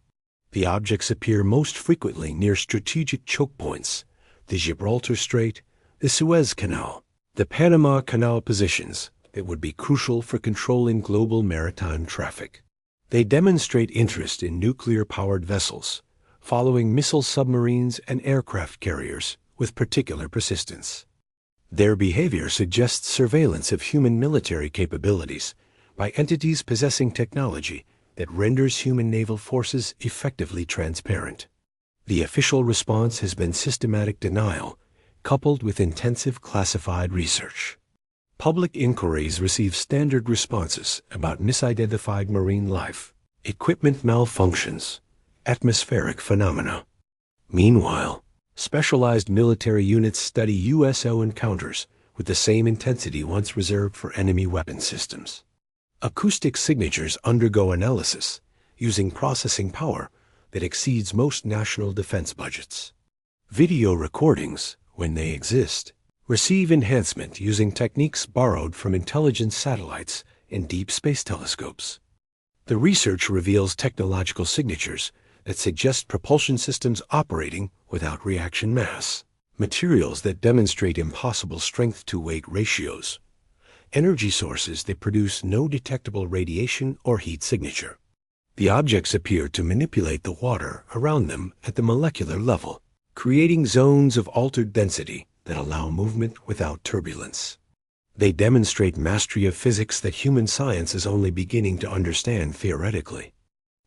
The objects appear most frequently near strategic choke points, the Gibraltar Strait, the Suez Canal, the Panama Canal positions that would be crucial for controlling global maritime traffic. They demonstrate interest in nuclear-powered vessels, following missile submarines and aircraft carriers with particular persistence. Their behavior suggests surveillance of human military capabilities by entities possessing technology that renders human naval forces effectively transparent. The official response has been systematic denial, coupled with intensive classified research. Public inquiries receive standard responses about misidentified marine life, equipment malfunctions, atmospheric phenomena. Meanwhile, specialized military units study USO encounters with the same intensity once reserved for enemy weapon systems. Acoustic signatures undergo analysis using processing power that exceeds most national defense budgets. Video recordings, when they exist, receive enhancement using techniques borrowed from intelligence satellites and deep space telescopes. The research reveals technological signatures that suggest propulsion systems operating without reaction mass, materials that demonstrate impossible strength-to-weight ratios, energy sources that produce no detectable radiation or heat signature. The objects appear to manipulate the water around them at the molecular level, creating zones of altered density that allow movement without turbulence. They demonstrate mastery of physics that human science is only beginning to understand theoretically.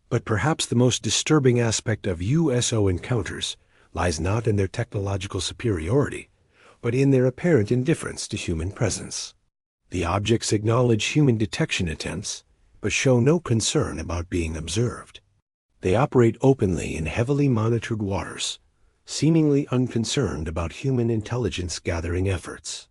But perhaps the most disturbing aspect of USO encounters lies not in their technological superiority, but in their apparent indifference to human presence. The objects acknowledge human detection attempts, but show no concern about being observed. They operate openly in heavily monitored waters, seemingly unconcerned about human intelligence-gathering efforts.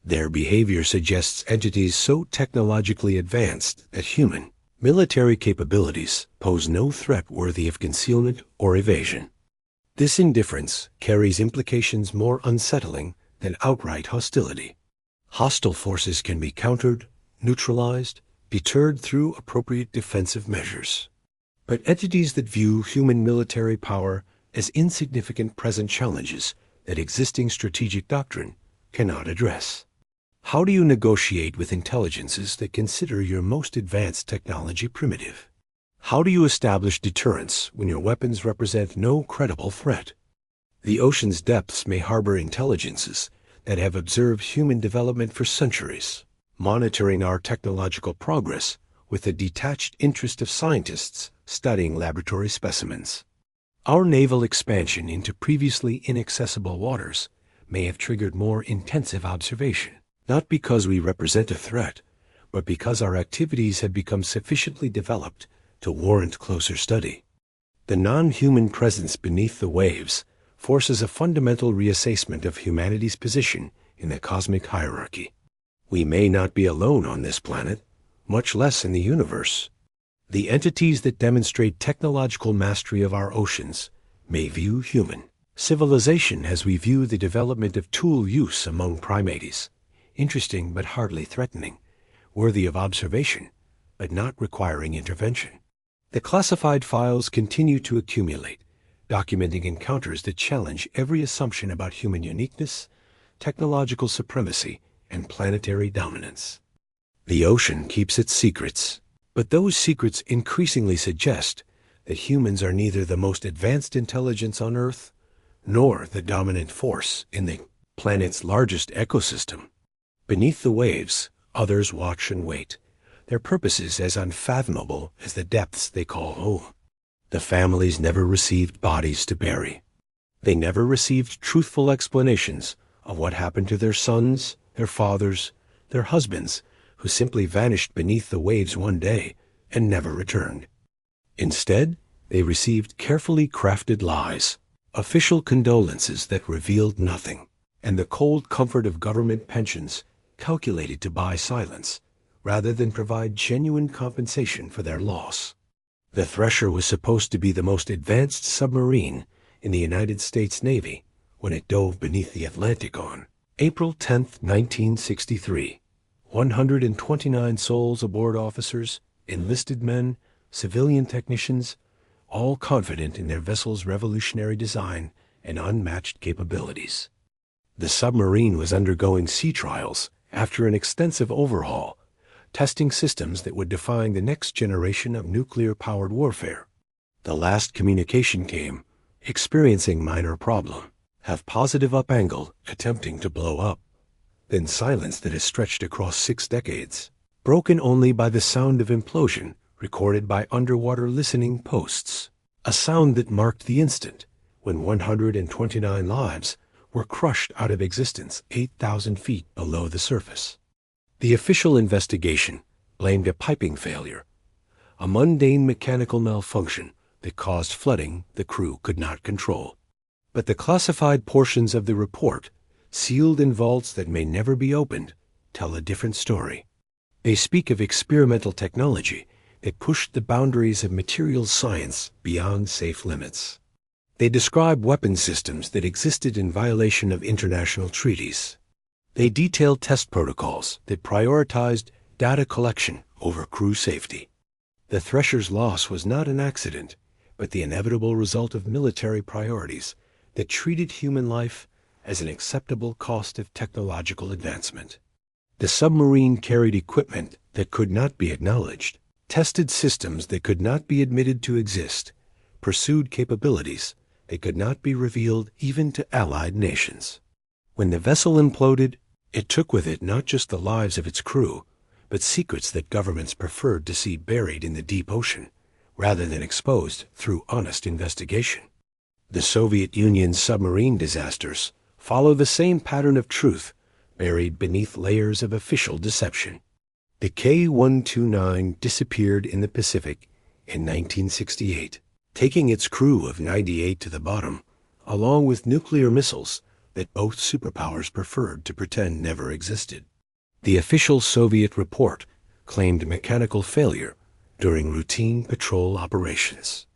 Their behavior suggests entities so technologically advanced that human military capabilities pose no threat worthy of concealment or evasion. This indifference carries implications more unsettling than outright hostility. Hostile forces can be countered, neutralized, deterred through appropriate defensive measures. But entities that view human military power as insignificant present challenges that existing strategic doctrine cannot address. How do you negotiate with intelligences that consider your most advanced technology primitive? How do you establish deterrence when your weapons represent no credible threat? The ocean's depths may harbor intelligences that have observed human development for centuries, monitoring our technological progress with the detached interest of scientists studying laboratory specimens. Our naval expansion into previously inaccessible waters may have triggered more intensive observation, not because we represent a threat, but because our activities have become sufficiently developed to warrant closer study. The non-human presence beneath the waves forces a fundamental reassessment of humanity's position in the cosmic hierarchy. We may not be alone on this planet, much less in the universe. The entities that demonstrate technological mastery of our oceans may view human civilization as we view the development of tool use among primates, interesting but hardly threatening, worthy of observation, but not requiring intervention. The classified files continue to accumulate, documenting encounters that challenge every assumption about human uniqueness, technological supremacy, and planetary dominance. The ocean keeps its secrets, But those secrets increasingly suggest that humans are neither the most advanced intelligence on Earth, nor the dominant force in the planet's largest ecosystem. Beneath the waves, others watch and wait, their purposes as unfathomable as the depths they call home. The families never received bodies to bury. They never received truthful explanations of what happened to their sons, their fathers, their husbands, who simply vanished beneath the waves one day and never returned. Instead, they received carefully crafted lies, official condolences that revealed nothing, and the cold comfort of government pensions calculated to buy silence, rather than provide genuine compensation for their loss. The Thresher was supposed to be the most advanced submarine in the United States Navy when it dove beneath the Atlantic on April 10, 1963. 129 souls aboard, officers, enlisted men, civilian technicians, all confident in their vessel's revolutionary design and unmatched capabilities. The submarine was undergoing sea trials after an extensive overhaul, testing systems that would define the next generation of nuclear-powered warfare. The last communication came, experiencing minor problem, have positive up angle, attempting to blow up. Then silence that has stretched across 6 decades, broken only by the sound of implosion recorded by underwater listening posts, a sound that marked the instant when 129 lives were crushed out of existence 8,000 feet below the surface. The official investigation blamed a piping failure, a mundane mechanical malfunction that caused flooding the crew could not control. But the classified portions of the report, sealed in vaults that may never be opened, tell a different story. They speak of experimental technology that pushed the boundaries of materials science beyond safe limits. They describe weapon systems that existed in violation of international treaties. They detailed test protocols that prioritized data collection over crew safety. The Thresher's loss was not an accident, but the inevitable result of military priorities that treated human life as an acceptable cost of technological advancement. The submarine carried equipment that could not be acknowledged, tested systems that could not be admitted to exist, pursued capabilities that could not be revealed even to allied nations. When the vessel imploded, it took with it not just the lives of its crew, but secrets that governments preferred to see buried in the deep ocean, rather than exposed through honest investigation. The Soviet Union's submarine disasters follow the same pattern of truth buried beneath layers of official deception. The K-129 disappeared in the Pacific in 1968, taking its crew of 98 to the bottom, along with nuclear missiles that both superpowers preferred to pretend never existed. The official Soviet report claimed mechanical failure during routine patrol operations.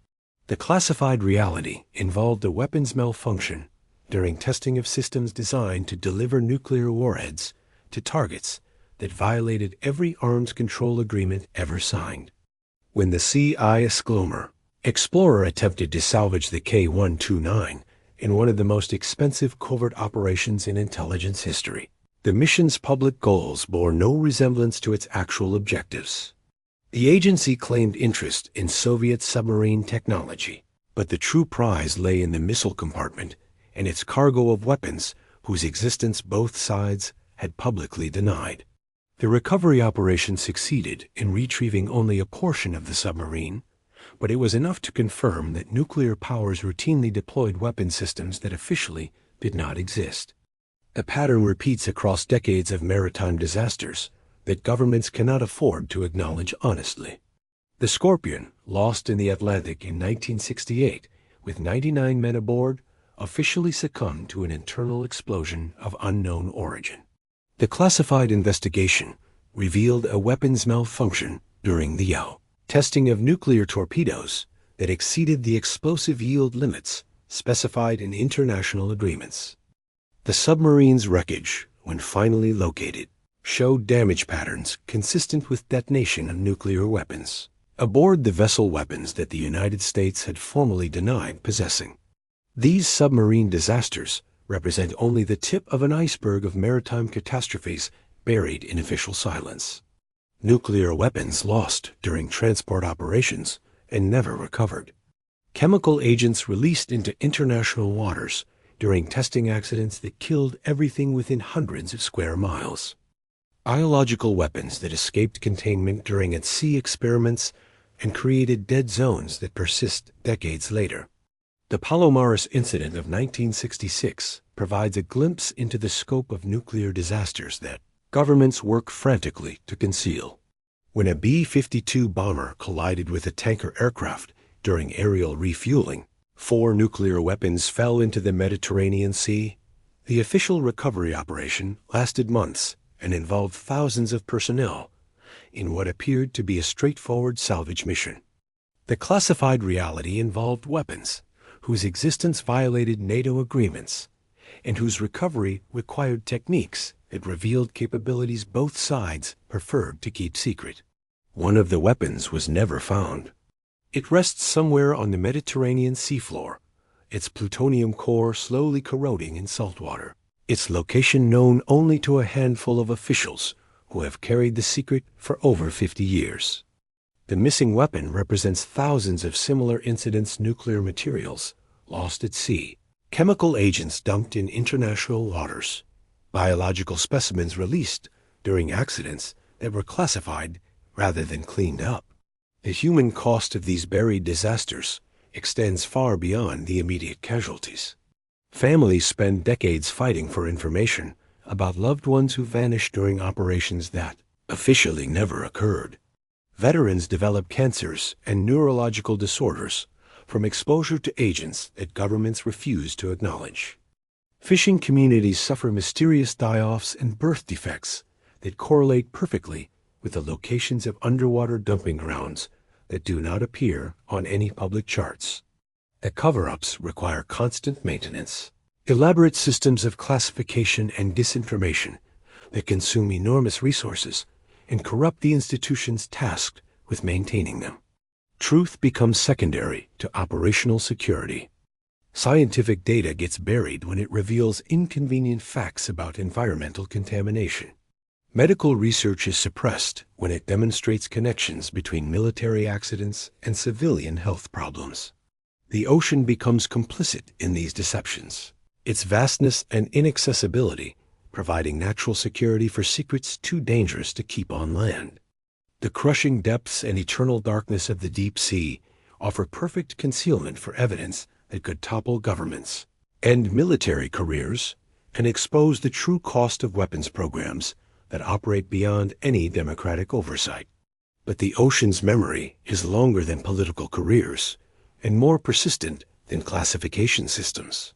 The classified reality involved a weapons malfunction during testing of systems designed to deliver nuclear warheads to targets that violated every arms control agreement ever signed. When the C.I.S. Explorer attempted to salvage the K-129 in one of the most expensive covert operations in intelligence history, the mission's public goals bore no resemblance to its actual objectives. The agency claimed interest in Soviet submarine technology, but the true prize lay in the missile compartment and its cargo of weapons whose existence both sides had publicly denied. The recovery operation succeeded in retrieving only a portion of the submarine, but it was enough to confirm that nuclear powers routinely deployed weapon systems that officially did not exist. A pattern repeats across decades of maritime disasters that governments cannot afford to acknowledge honestly. The Scorpion, lost in the Atlantic in 1968 with 99 men aboard, officially succumbed to an internal explosion of unknown origin. The classified investigation revealed a weapons malfunction during the testing of nuclear torpedoes that exceeded the explosive yield limits specified in international agreements. The submarine's wreckage, when finally located, showed damage patterns consistent with detonation of nuclear weapons aboard the vessel, weapons that the United States had formally denied possessing. These submarine disasters represent only the tip of an iceberg of maritime catastrophes buried in official silence. Nuclear weapons lost during transport operations and never recovered. Chemical agents released into international waters during testing accidents that killed everything within hundreds of square miles. Biological weapons that escaped containment during at-sea experiments and created dead zones that persist decades later. The Palomares incident of 1966 provides a glimpse into the scope of nuclear disasters that governments work frantically to conceal. When a B-52 bomber collided with a tanker aircraft during aerial refueling, 4 nuclear weapons fell into the Mediterranean Sea. The official recovery operation lasted months and involved thousands of personnel in what appeared to be a straightforward salvage mission. The classified reality involved weapons whose existence violated NATO agreements and whose recovery required techniques that revealed capabilities both sides preferred to keep secret. One of the weapons was never found. It rests somewhere on the Mediterranean seafloor, its plutonium core slowly corroding in salt water, its location known only to a handful of officials who have carried the secret for over 50 years. The missing weapon represents thousands of similar incidents: nuclear materials lost at sea, chemical agents dumped in international waters, biological specimens released during accidents that were classified rather than cleaned up. The human cost of these buried disasters extends far beyond the immediate casualties. Families spend decades fighting for information about loved ones who vanished during operations that officially never occurred. Veterans develop cancers and neurological disorders from exposure to agents that governments refuse to acknowledge. Fishing communities suffer mysterious die-offs and birth defects that correlate perfectly with the locations of underwater dumping grounds that do not appear on any public charts. The cover-ups require constant maintenance, elaborate systems of classification and disinformation that consume enormous resources and corrupt the institutions tasked with maintaining them. Truth becomes secondary to operational security. Scientific data gets buried when it reveals inconvenient facts about environmental contamination. Medical research is suppressed when it demonstrates connections between military accidents and civilian health problems. The ocean becomes complicit in these deceptions, its vastness and inaccessibility providing natural security for secrets too dangerous to keep on land. The crushing depths and eternal darkness of the deep sea offer perfect concealment for evidence that could topple governments, end military careers, and expose the true cost of weapons programs that operate beyond any democratic oversight. But the ocean's memory is longer than political careers and more persistent than classification systems.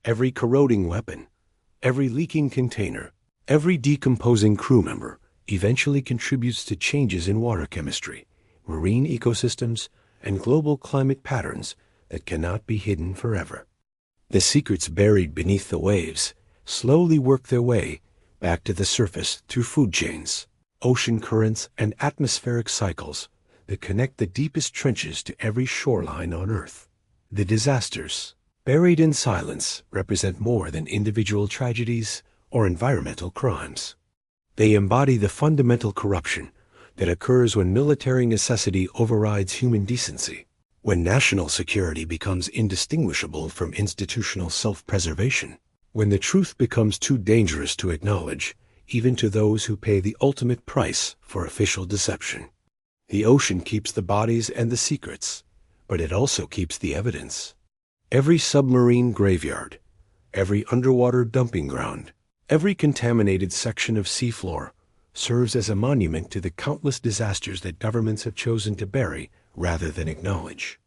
Every corroding weapon, every leaking container, every decomposing crew member eventually contributes to changes in water chemistry, marine ecosystems, and global climate patterns that cannot be hidden forever. The secrets buried beneath the waves slowly work their way back to the surface through food chains, ocean currents, and atmospheric cycles that connect the deepest trenches to every shoreline on Earth. The disasters, buried in silence, represent more than individual tragedies or environmental crimes. They embody the fundamental corruption that occurs when military necessity overrides human decency, when national security becomes indistinguishable from institutional self-preservation, when the truth becomes too dangerous to acknowledge, even to those who pay the ultimate price for official deception. The ocean keeps the bodies and the secrets, but it also keeps the evidence. Every submarine graveyard, every underwater dumping ground, every contaminated section of seafloor serves as a monument to the countless disasters that governments have chosen to bury rather than acknowledge.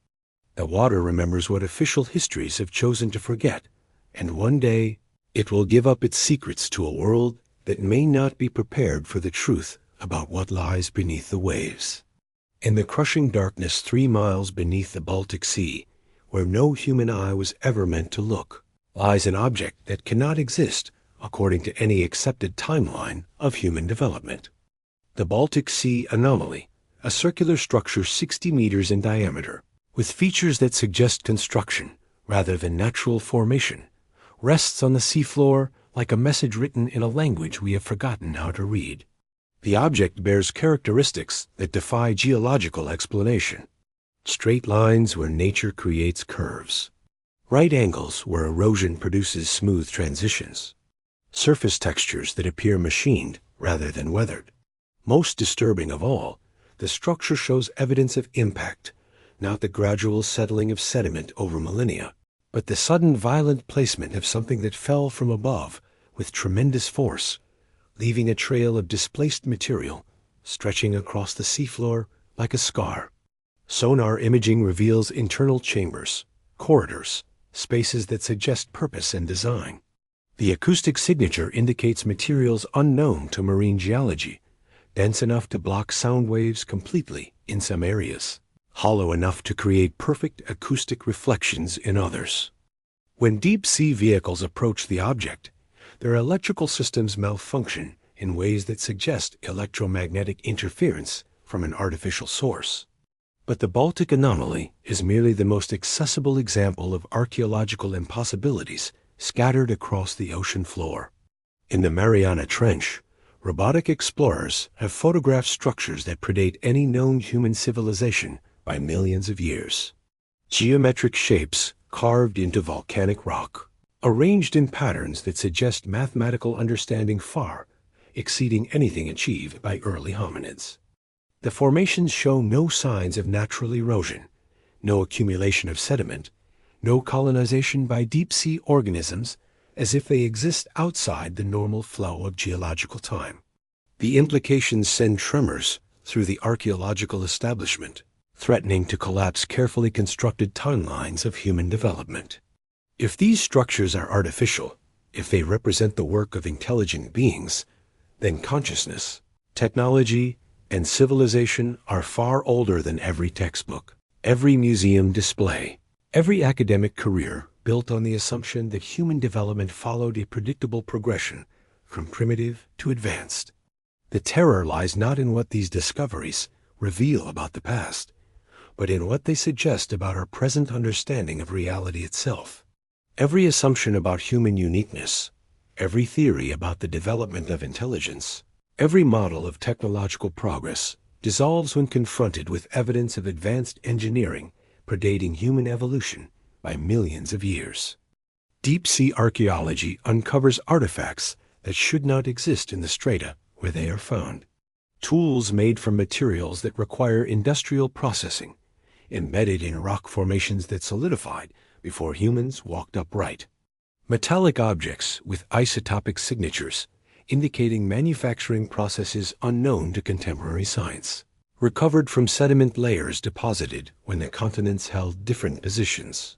The water remembers what official histories have chosen to forget, and one day it will give up its secrets to a world that may not be prepared for the truth about what lies beneath the waves. In the crushing darkness 3 miles beneath the Baltic Sea, where no human eye was ever meant to look, lies an object that cannot exist according to any accepted timeline of human development. The Baltic Sea anomaly, a circular structure 60 meters in diameter, with features that suggest construction rather than natural formation, rests on the seafloor like a message written in a language we have forgotten how to read. The object bears characteristics that defy geological explanation. Straight lines where nature creates curves. Right angles where erosion produces smooth transitions. Surface textures that appear machined rather than weathered. Most disturbing of all, the structure shows evidence of impact, not the gradual settling of sediment over millennia, but the sudden violent placement of something that fell from above with tremendous force, leaving a trail of displaced material stretching across the seafloor like a scar. Sonar imaging reveals internal chambers, corridors, spaces that suggest purpose and design. The acoustic signature indicates materials unknown to marine geology, dense enough to block sound waves completely in some areas, hollow enough to create perfect acoustic reflections in others. When deep-sea vehicles approach the object, their electrical systems malfunction in ways that suggest electromagnetic interference from an artificial source. But the Baltic anomaly is merely the most accessible example of archaeological impossibilities scattered across the ocean floor. In the Mariana Trench, robotic explorers have photographed structures that predate any known human civilization by millions of years. Geometric shapes carved into volcanic rock, arranged in patterns that suggest mathematical understanding far exceeding anything achieved by early hominids. The formations show no signs of natural erosion, no accumulation of sediment, no colonization by deep-sea organisms, as if they exist outside the normal flow of geological time. The implications send tremors through the archaeological establishment, threatening to collapse carefully constructed timelines of human development. If these structures are artificial, if they represent the work of intelligent beings, then consciousness, technology, and civilization are far older than every textbook, every museum display, every academic career built on the assumption that human development followed a predictable progression from primitive to advanced. The terror lies not in what these discoveries reveal about the past, but in what they suggest about our present understanding of reality itself. Every assumption about human uniqueness, every theory about the development of intelligence, every model of technological progress dissolves when confronted with evidence of advanced engineering predating human evolution by millions of years. Deep-sea archaeology uncovers artifacts that should not exist in the strata where they are found. Tools made from materials that require industrial processing, embedded in rock formations that solidified before humans walked upright. Metallic objects with isotopic signatures indicating manufacturing processes unknown to contemporary science, recovered from sediment layers deposited when the continents held different positions.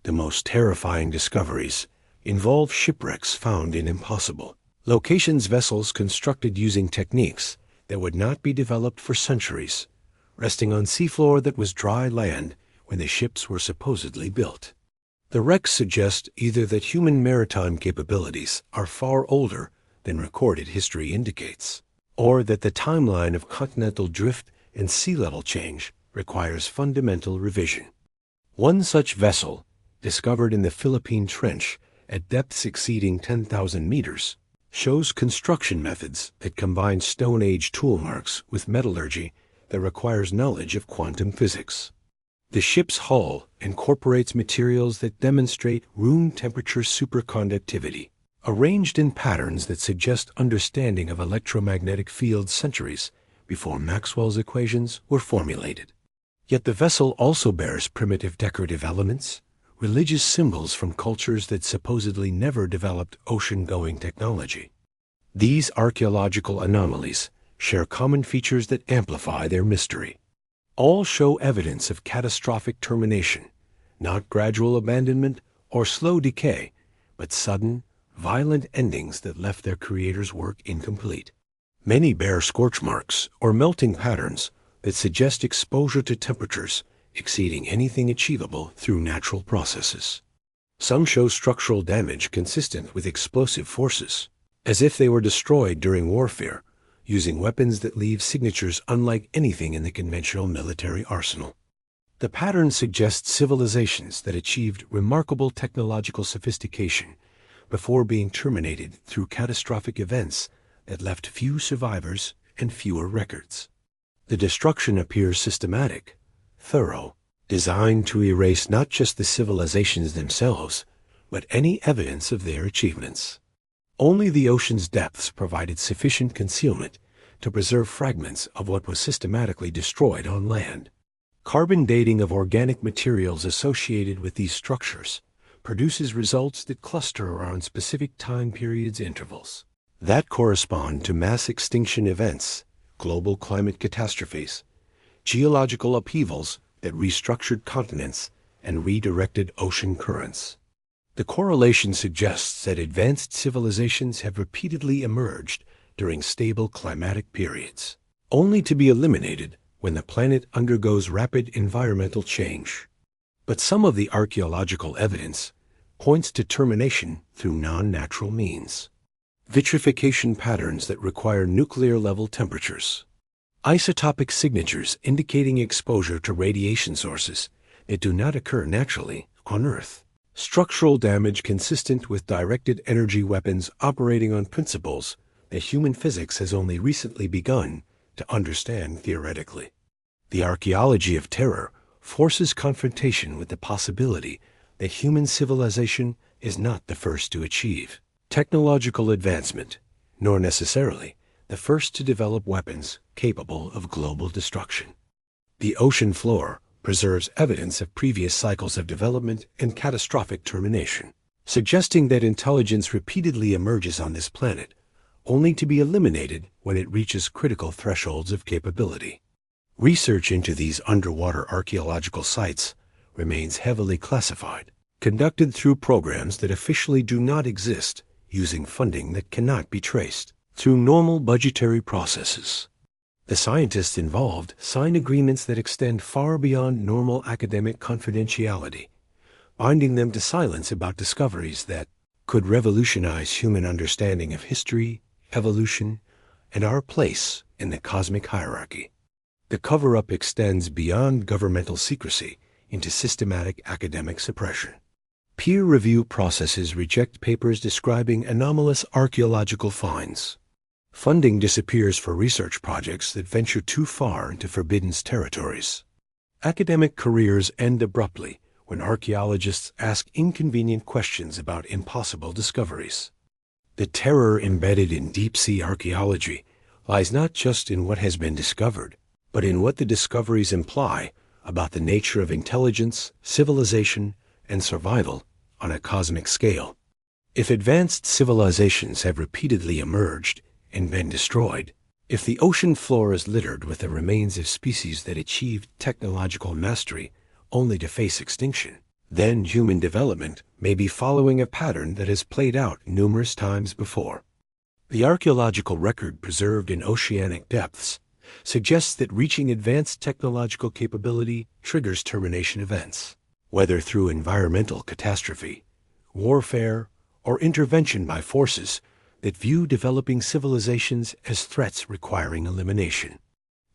The most terrifying discoveries involve shipwrecks found in impossible locations, vessels constructed using techniques that would not be developed for centuries, resting on seafloor that was dry land when the ships were supposedly built. The wrecks suggest either that human maritime capabilities are far older than recorded history indicates, or that the timeline of continental drift and sea level change requires fundamental revision. One such vessel, discovered in the Philippine Trench at depths exceeding 10,000 meters, shows construction methods that combine Stone Age tool marks with metallurgy that requires knowledge of quantum physics. The ship's hull incorporates materials that demonstrate room temperature superconductivity, arranged in patterns that suggest understanding of electromagnetic fields centuries before Maxwell's equations were formulated. Yet the vessel also bears primitive decorative elements, religious symbols from cultures that supposedly never developed ocean-going technology. These archaeological anomalies share common features that amplify their mystery. All show evidence of catastrophic termination, not gradual abandonment or slow decay, but sudden, violent endings that left their creators' work incomplete. Many bear scorch marks or melting patterns that suggest exposure to temperatures exceeding anything achievable through natural processes. Some show structural damage consistent with explosive forces, as if they were destroyed during warfare, using weapons that leave signatures unlike anything in the conventional military arsenal. The pattern suggests civilizations that achieved remarkable technological sophistication before being terminated through catastrophic events that left few survivors and fewer records. The destruction appears systematic, thorough, designed to erase not just the civilizations themselves, but any evidence of their achievements. Only the ocean's depths provided sufficient concealment to preserve fragments of what was systematically destroyed on land. Carbon dating of organic materials associated with these structures produces results that cluster around specific time periods intervals that correspond to mass extinction events, global climate catastrophes, geological upheavals that restructured continents and redirected ocean currents. The correlation suggests that advanced civilizations have repeatedly emerged during stable climatic periods, only to be eliminated when the planet undergoes rapid environmental change. But some of the archaeological evidence points to termination through non-natural means. Vitrification patterns that require nuclear-level temperatures. Isotopic signatures indicating exposure to radiation sources that do not occur naturally on Earth. Structural damage consistent with directed energy weapons operating on principles that human physics has only recently begun to understand theoretically. The archaeology of terror forces confrontation with the possibility that human civilization is not the first to achieve technological advancement, nor necessarily the first to develop weapons capable of global destruction. The ocean floor preserves evidence of previous cycles of development and catastrophic termination, suggesting that intelligence repeatedly emerges on this planet, only to be eliminated when it reaches critical thresholds of capability. Research into these underwater archaeological sites remains heavily classified, conducted through programs that officially do not exist, using funding that cannot be traced through normal budgetary processes. The scientists involved sign agreements that extend far beyond normal academic confidentiality, binding them to silence about discoveries that could revolutionize human understanding of history, evolution, and our place in the cosmic hierarchy. The cover-up extends beyond governmental secrecy into systematic academic suppression. Peer review processes reject papers describing anomalous archaeological finds. Funding disappears for research projects that venture too far into forbidden territories. Academic careers end abruptly when archaeologists ask inconvenient questions about impossible discoveries. The terror embedded in deep-sea archaeology lies not just in what has been discovered, but in what the discoveries imply about the nature of intelligence, civilization, and survival on a cosmic scale. If advanced civilizations have repeatedly emerged and been destroyed, if the ocean floor is littered with the remains of species that achieved technological mastery only to face extinction, then human development may be following a pattern that has played out numerous times before. The archaeological record preserved in oceanic depths suggests that reaching advanced technological capability triggers termination events, whether through environmental catastrophe, warfare, or intervention by forces that view developing civilizations as threats requiring elimination.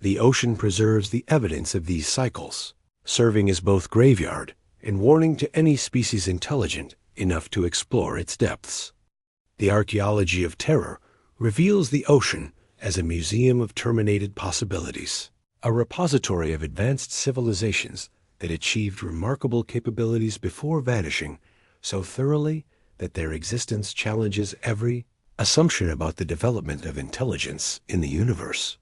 The ocean preserves the evidence of these cycles, serving as both graveyard and warning to any species intelligent enough to explore its depths. The archaeology of terror reveals the ocean as a museum of terminated possibilities, a repository of advanced civilizations that achieved remarkable capabilities before vanishing so thoroughly that their existence challenges every assumption about the development of intelligence in the universe.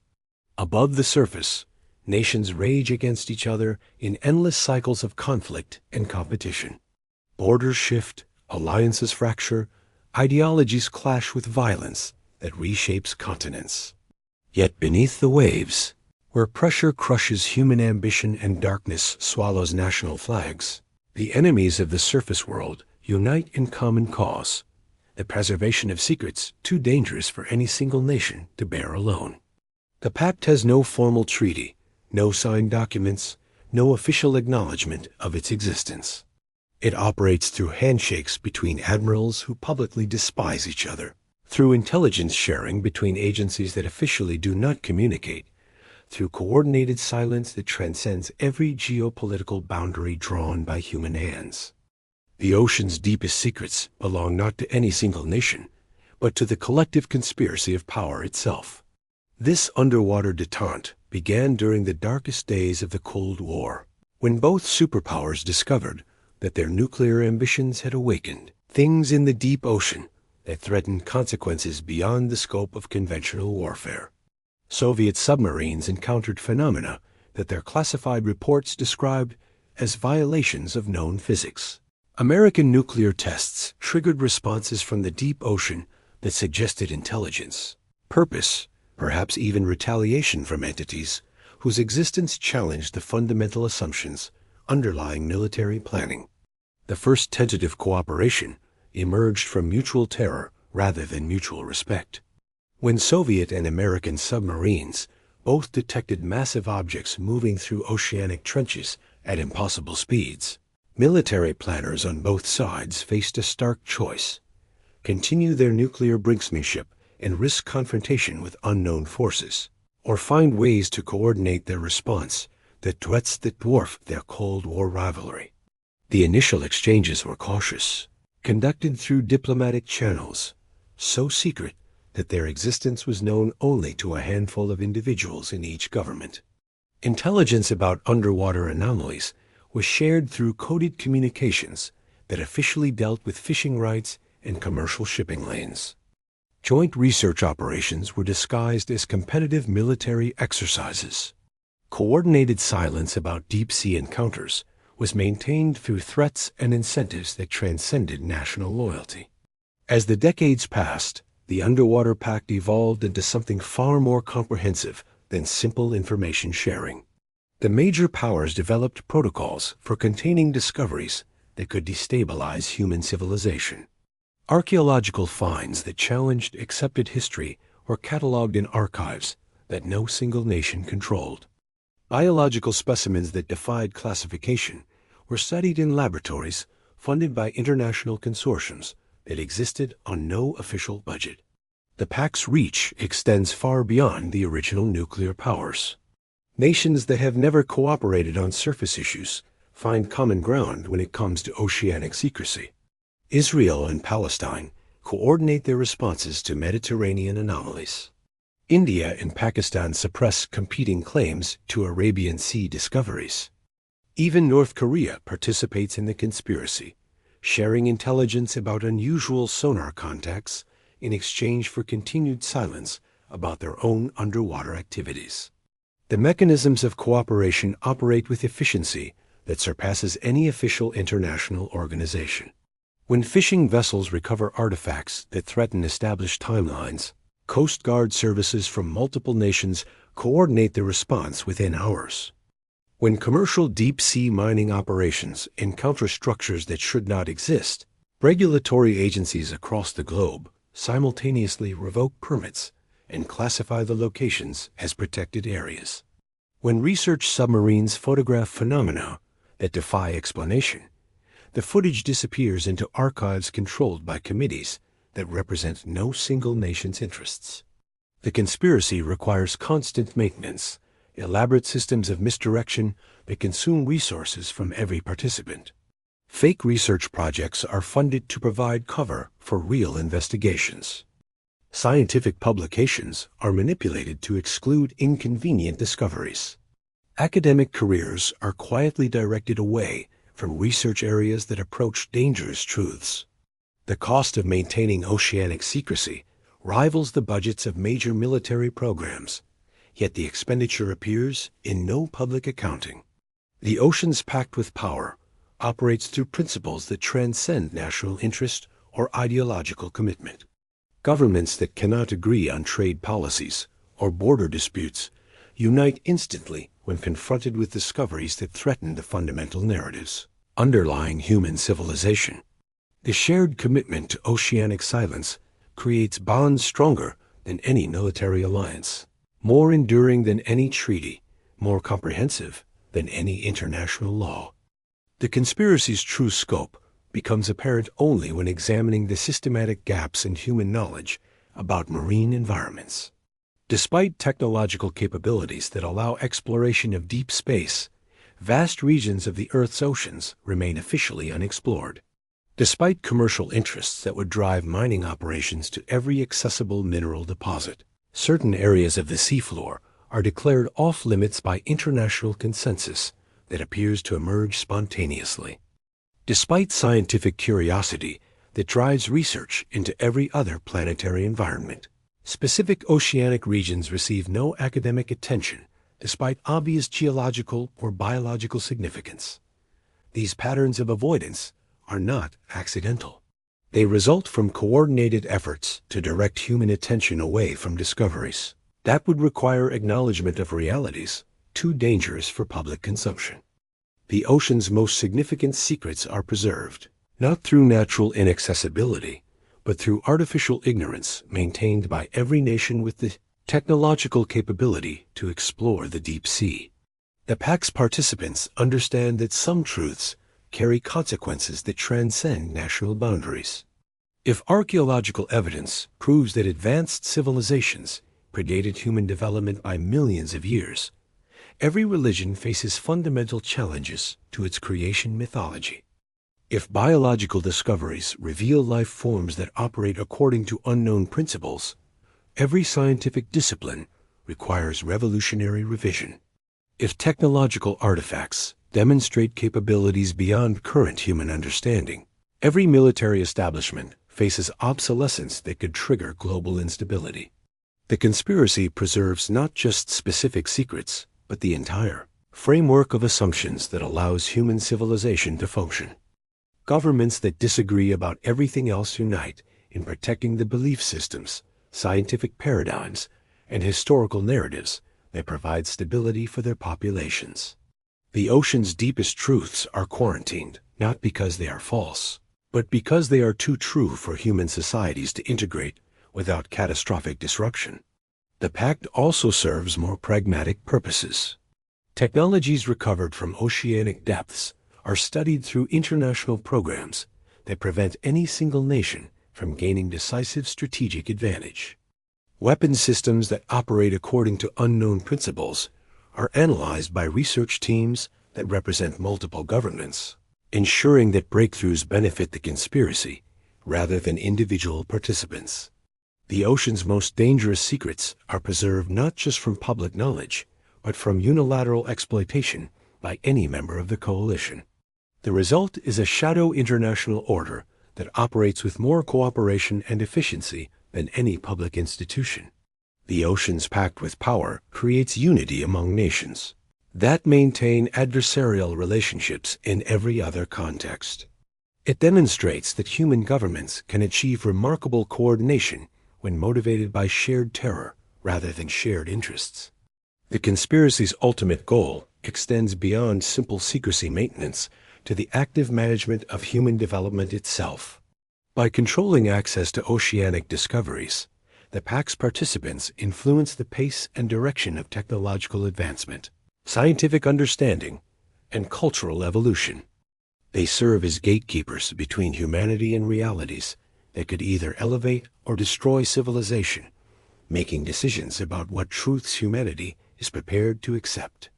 Above the surface, nations rage against each other in endless cycles of conflict and competition. Borders shift, alliances fracture, ideologies clash with violence that reshapes continents. Yet beneath the waves, where pressure crushes human ambition and darkness swallows national flags, the enemies of the surface world unite in common cause, the preservation of secrets too dangerous for any single nation to bear alone. The pact has no formal treaty, no signed documents, no official acknowledgement of its existence. It operates through handshakes between admirals who publicly despise each other, through intelligence sharing between agencies that officially do not communicate, through coordinated silence that transcends every geopolitical boundary drawn by human hands. The ocean's deepest secrets belong not to any single nation, but to the collective conspiracy of power itself. This underwater detente began during the darkest days of the Cold War, when both superpowers discovered that their nuclear ambitions had awakened things in the deep ocean that threatened consequences beyond the scope of conventional warfare. Soviet submarines encountered phenomena that their classified reports described as violations of known physics. American nuclear tests triggered responses from the deep ocean that suggested intelligence, purpose, perhaps even retaliation from entities whose existence challenged the fundamental assumptions underlying military planning. The first tentative cooperation emerged from mutual terror rather than mutual respect. When Soviet and American submarines both detected massive objects moving through oceanic trenches at impossible speeds, military planners on both sides faced a stark choice: continue their nuclear brinksmanship and risk confrontation with unknown forces, or find ways to coordinate their response to threats that dwarf their Cold War rivalry. The initial exchanges were cautious, conducted through diplomatic channels, so secret that their existence was known only to a handful of individuals in each government. Intelligence about underwater anomalies was shared through coded communications that officially dealt with fishing rights and commercial shipping lanes. Joint research operations were disguised as competitive military exercises. Coordinated silence about deep-sea encounters was maintained through threats and incentives that transcended national loyalty. As the decades passed, the Underwater Pact evolved into something far more comprehensive than simple information sharing. The major powers developed protocols for containing discoveries that could destabilize human civilization. Archaeological finds that challenged accepted history were cataloged in archives that no single nation controlled. Biological specimens that defied classification were studied in laboratories funded by international consortiums that existed on no official budget. The Pact's reach extends far beyond the original nuclear powers. Nations that have never cooperated on surface issues find common ground when it comes to oceanic secrecy. Israel and Palestine coordinate their responses to Mediterranean anomalies. India and Pakistan suppress competing claims to Arabian Sea discoveries. Even North Korea participates in the conspiracy, sharing intelligence about unusual sonar contacts in exchange for continued silence about their own underwater activities. The mechanisms of cooperation operate with efficiency that surpasses any official international organization. When fishing vessels recover artifacts that threaten established timelines, Coast Guard services from multiple nations coordinate the response within hours. When commercial deep-sea mining operations encounter structures that should not exist, regulatory agencies across the globe simultaneously revoke permits and classify the locations as protected areas. When research submarines photograph phenomena that defy explanation, the footage disappears into archives controlled by committees that represent no single nation's interests. The conspiracy requires constant maintenance, elaborate systems of misdirection that consume resources from every participant. Fake research projects are funded to provide cover for real investigations. Scientific publications are manipulated to exclude inconvenient discoveries. Academic careers are quietly directed away from research areas that approach dangerous truths. The cost of maintaining oceanic secrecy rivals the budgets of major military programs, yet the expenditure appears in no public accounting. The oceans packed with power operates through principles that transcend national interest or ideological commitment. Governments that cannot agree on trade policies or border disputes unite instantly when confronted with discoveries that threaten the fundamental narratives underlying human civilization. The shared commitment to oceanic silence creates bonds stronger than any military alliance, more enduring than any treaty, more comprehensive than any international law. The conspiracy's true scope becomes apparent only when examining the systematic gaps in human knowledge about marine environments. Despite technological capabilities that allow exploration of deep space, vast regions of the Earth's oceans remain officially unexplored. Despite commercial interests that would drive mining operations to every accessible mineral deposit, Certain areas of the seafloor are declared off-limits by international consensus that appears to emerge spontaneously. Despite scientific curiosity that drives research into every other planetary environment, specific oceanic regions receive no academic attention despite obvious geological or biological significance. These patterns of avoidance are not accidental. They result from coordinated efforts to direct human attention away from discoveries that would require acknowledgement of realities too dangerous for public consumption. The ocean's most significant secrets are preserved, not through natural inaccessibility, but through artificial ignorance maintained by every nation with the technological capability to explore the deep sea. The Pact's participants understand that some truths carry consequences that transcend national boundaries. If archaeological evidence proves that advanced civilizations predated human development by millions of years, every religion faces fundamental challenges to its creation mythology. If biological discoveries reveal life forms that operate according to unknown principles, every scientific discipline requires revolutionary revision. If technological artifacts demonstrate capabilities beyond current human understanding, every military establishment faces obsolescence that could trigger global instability. The conspiracy preserves not just specific secrets, but the entire framework of assumptions that allows human civilization to function. Governments that disagree about everything else unite in protecting the belief systems, scientific paradigms, and historical narratives that provide stability for their populations. The ocean's deepest truths are quarantined, not because they are false, but because they are too true for human societies to integrate without catastrophic disruption. The Pact also serves more pragmatic purposes. Technologies recovered from oceanic depths are studied through international programs that prevent any single nation from gaining decisive strategic advantage. Weapon systems that operate according to unknown principles are analyzed by research teams that represent multiple governments, ensuring that breakthroughs benefit the conspiracy rather than individual participants. The ocean's most dangerous secrets are preserved not just from public knowledge, but from unilateral exploitation by any member of the coalition. The result is a shadow international order that operates with more cooperation and efficiency than any public institution. The ocean's pact with power creates unity among nations that maintain adversarial relationships in every other context. It demonstrates that human governments can achieve remarkable coordination when motivated by shared terror rather than shared interests. The conspiracy's ultimate goal extends beyond simple secrecy maintenance to the active management of human development itself. By controlling access to oceanic discoveries, the Pact's participants influence the pace and direction of technological advancement, scientific understanding, and cultural evolution. They serve as gatekeepers between humanity and realities that could either elevate or destroy civilization, making decisions about what truths humanity is prepared to accept.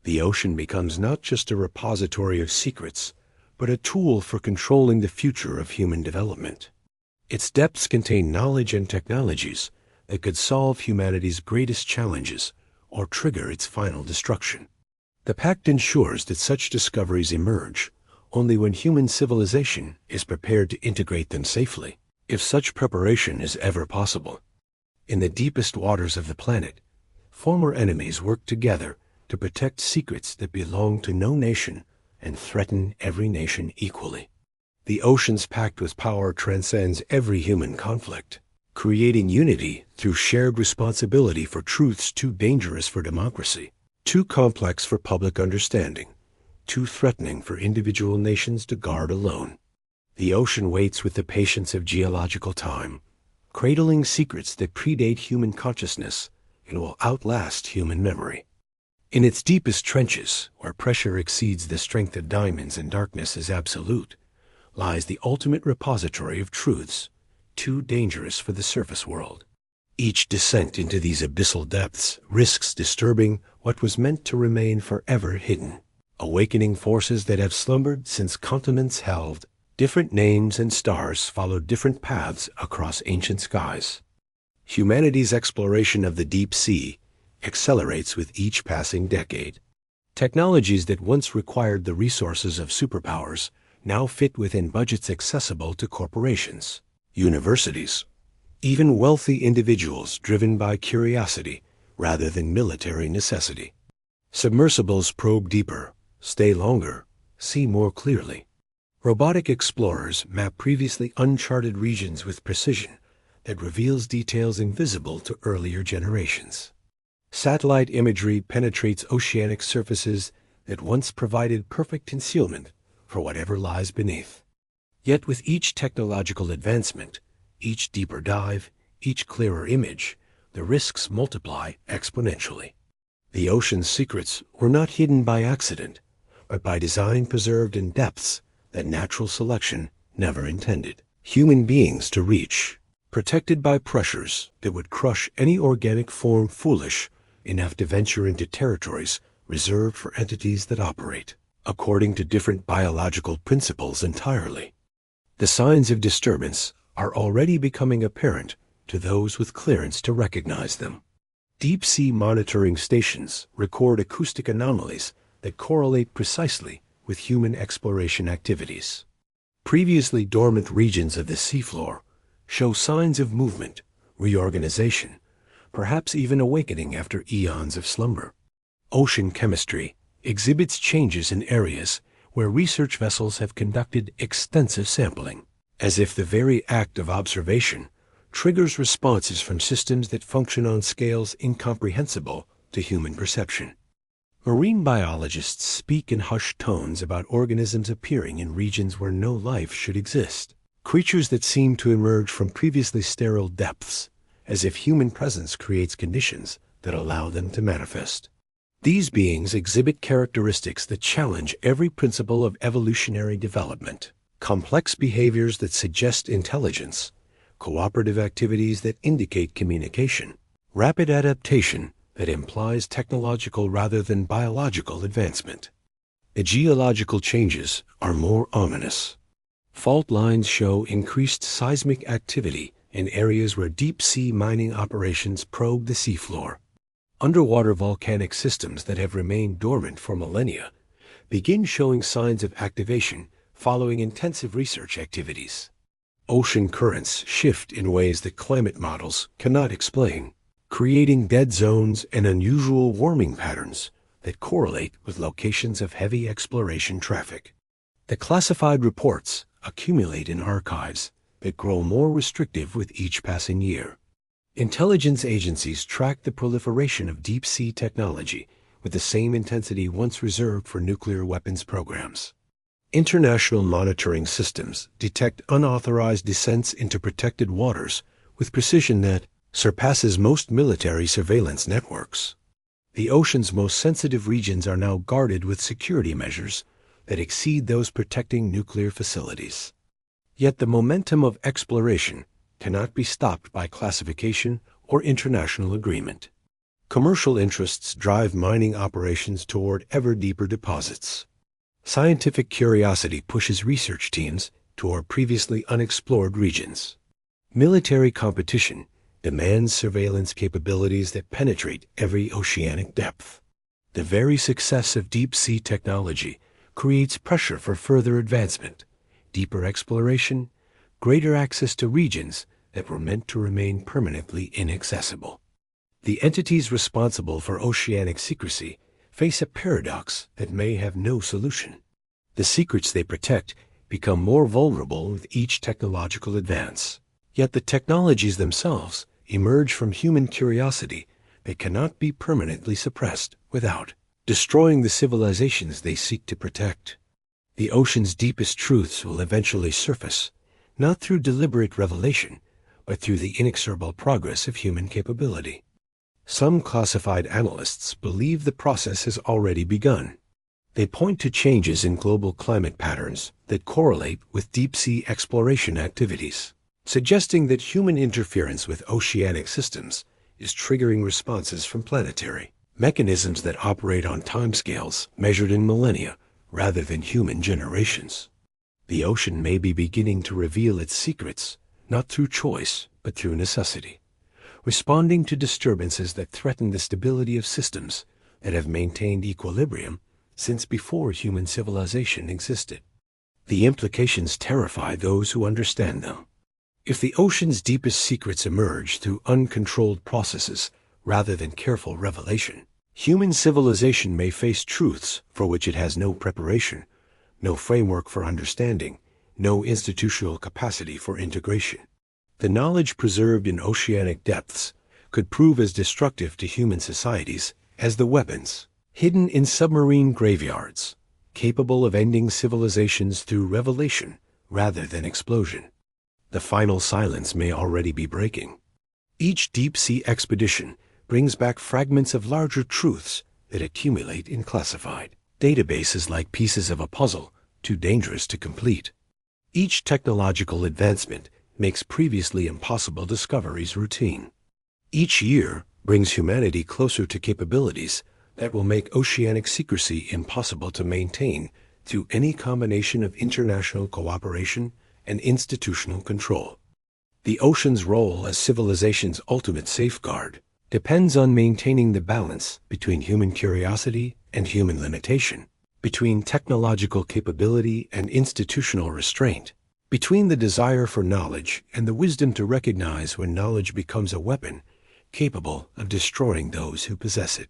The ocean becomes not just a repository of secrets, but a tool for controlling the future of human development. Its depths contain knowledge and technologies that could solve humanity's greatest challenges or trigger its final destruction. The Pact ensures that such discoveries emerge only when human civilization is prepared to integrate them safely, if such preparation is ever possible. In the deepest waters of the planet, former enemies work together to protect secrets that belong to no nation and threaten every nation equally. The ocean's pact with power transcends every human conflict, creating unity through shared responsibility for truths too dangerous for democracy, too complex for public understanding, too threatening for individual nations to guard alone. The ocean waits with the patience of geological time, cradling secrets that predate human consciousness and will outlast human memory. In its deepest trenches, where pressure exceeds the strength of diamonds and darkness is absolute, lies the ultimate repository of truths, too dangerous for the surface world. Each descent into these abyssal depths risks disturbing what was meant to remain forever hidden, awakening forces that have slumbered since continents held. Different names and stars followed different paths across ancient skies. Humanity's exploration of the deep sea accelerates with each passing decade. Technologies that once required the resources of superpowers now fit within budgets accessible to corporations, universities, even wealthy individuals driven by curiosity rather than military necessity. Submersibles probe deeper, stay longer, see more clearly. Robotic explorers map previously uncharted regions with precision that reveals details invisible to earlier generations. Satellite imagery penetrates oceanic surfaces that once provided perfect concealment for whatever lies beneath. Yet with each technological advancement, each deeper dive, each clearer image, the risks multiply exponentially. The ocean's secrets were not hidden by accident, but by design preserved in depths that natural selection never intended human beings to reach, protected by pressures that would crush any organic form foolish enough to venture into territories reserved for entities that operate according to different biological principles entirely. The signs of disturbance are already becoming apparent to those with clearance to recognize them. Deep-sea monitoring stations record acoustic anomalies that correlate precisely with human exploration activities. Previously dormant regions of the seafloor show signs of movement, reorganization, perhaps even awakening after eons of slumber. Ocean chemistry exhibits changes in areas where research vessels have conducted extensive sampling, as if the very act of observation triggers responses from systems that function on scales incomprehensible to human perception. Marine biologists speak in hushed tones about organisms appearing in regions where no life should exist, creatures that seem to emerge from previously sterile depths, as if human presence creates conditions that allow them to manifest. These beings exhibit characteristics that challenge every principle of evolutionary development, complex behaviors that suggest intelligence, cooperative activities that indicate communication, rapid adaptation that implies technological rather than biological advancement. The geological changes are more ominous. Fault lines show increased seismic activity in areas where deep-sea mining operations probe the seafloor. Underwater volcanic systems that have remained dormant for millennia begin showing signs of activation following intensive research activities. Ocean currents shift in ways that climate models cannot explain, creating dead zones and unusual warming patterns that correlate with locations of heavy exploration traffic. The classified reports accumulate in archives that grow more restrictive with each passing year. Intelligence agencies track the proliferation of deep-sea technology with the same intensity once reserved for nuclear weapons programs. International monitoring systems detect unauthorized descents into protected waters with precision that surpasses most military surveillance networks. The ocean's most sensitive regions are now guarded with security measures that exceed those protecting nuclear facilities. Yet the momentum of exploration cannot be stopped by classification or international agreement. Commercial interests drive mining operations toward ever deeper deposits. Scientific curiosity pushes research teams toward previously unexplored regions. Military competition demands surveillance capabilities that penetrate every oceanic depth. The very success of deep-sea technology creates pressure for further advancement, deeper exploration, greater access to regions that were meant to remain permanently inaccessible. The entities responsible for oceanic secrecy face a paradox that may have no solution. The secrets they protect become more vulnerable with each technological advance. Yet the technologies themselves emerge from human curiosity that cannot be permanently suppressed without destroying the civilizations they seek to protect. The ocean's deepest truths will eventually surface, not through deliberate revelation, but through the inexorable progress of human capability. Some classified analysts believe the process has already begun. They point to changes in global climate patterns that correlate with deep-sea exploration activities, suggesting that human interference with oceanic systems is triggering responses from planetary mechanisms that operate on timescales measured in millennia rather than human generations. The ocean may be beginning to reveal its secrets, not through choice, but through necessity, responding to disturbances that threaten the stability of systems that have maintained equilibrium since before human civilization existed. The implications terrify those who understand them. If the ocean's deepest secrets emerge through uncontrolled processes rather than careful revelation, human civilization may face truths for which it has no preparation, no framework for understanding, no institutional capacity for integration. The knowledge preserved in oceanic depths could prove as destructive to human societies as the weapons hidden in submarine graveyards, capable of ending civilizations through revelation rather than explosion. The final silence may already be breaking. Each deep-sea expedition brings back fragments of larger truths that accumulate in classified databases like pieces of a puzzle too dangerous to complete. Each technological advancement makes previously impossible discoveries routine. Each year brings humanity closer to capabilities that will make oceanic secrecy impossible to maintain through any combination of international cooperation and institutional control. The ocean's role as civilization's ultimate safeguard depends on maintaining the balance between human curiosity and human limitation, between technological capability and institutional restraint, between the desire for knowledge and the wisdom to recognize when knowledge becomes a weapon capable of destroying those who possess it.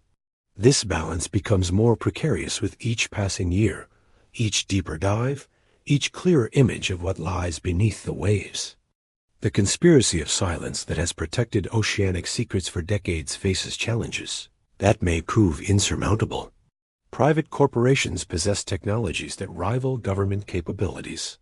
This balance becomes more precarious with each passing year, each deeper dive, each clearer image of what lies beneath the waves. The conspiracy of silence that has protected oceanic secrets for decades faces challenges that may prove insurmountable. Private corporations possess technologies that rival government capabilities.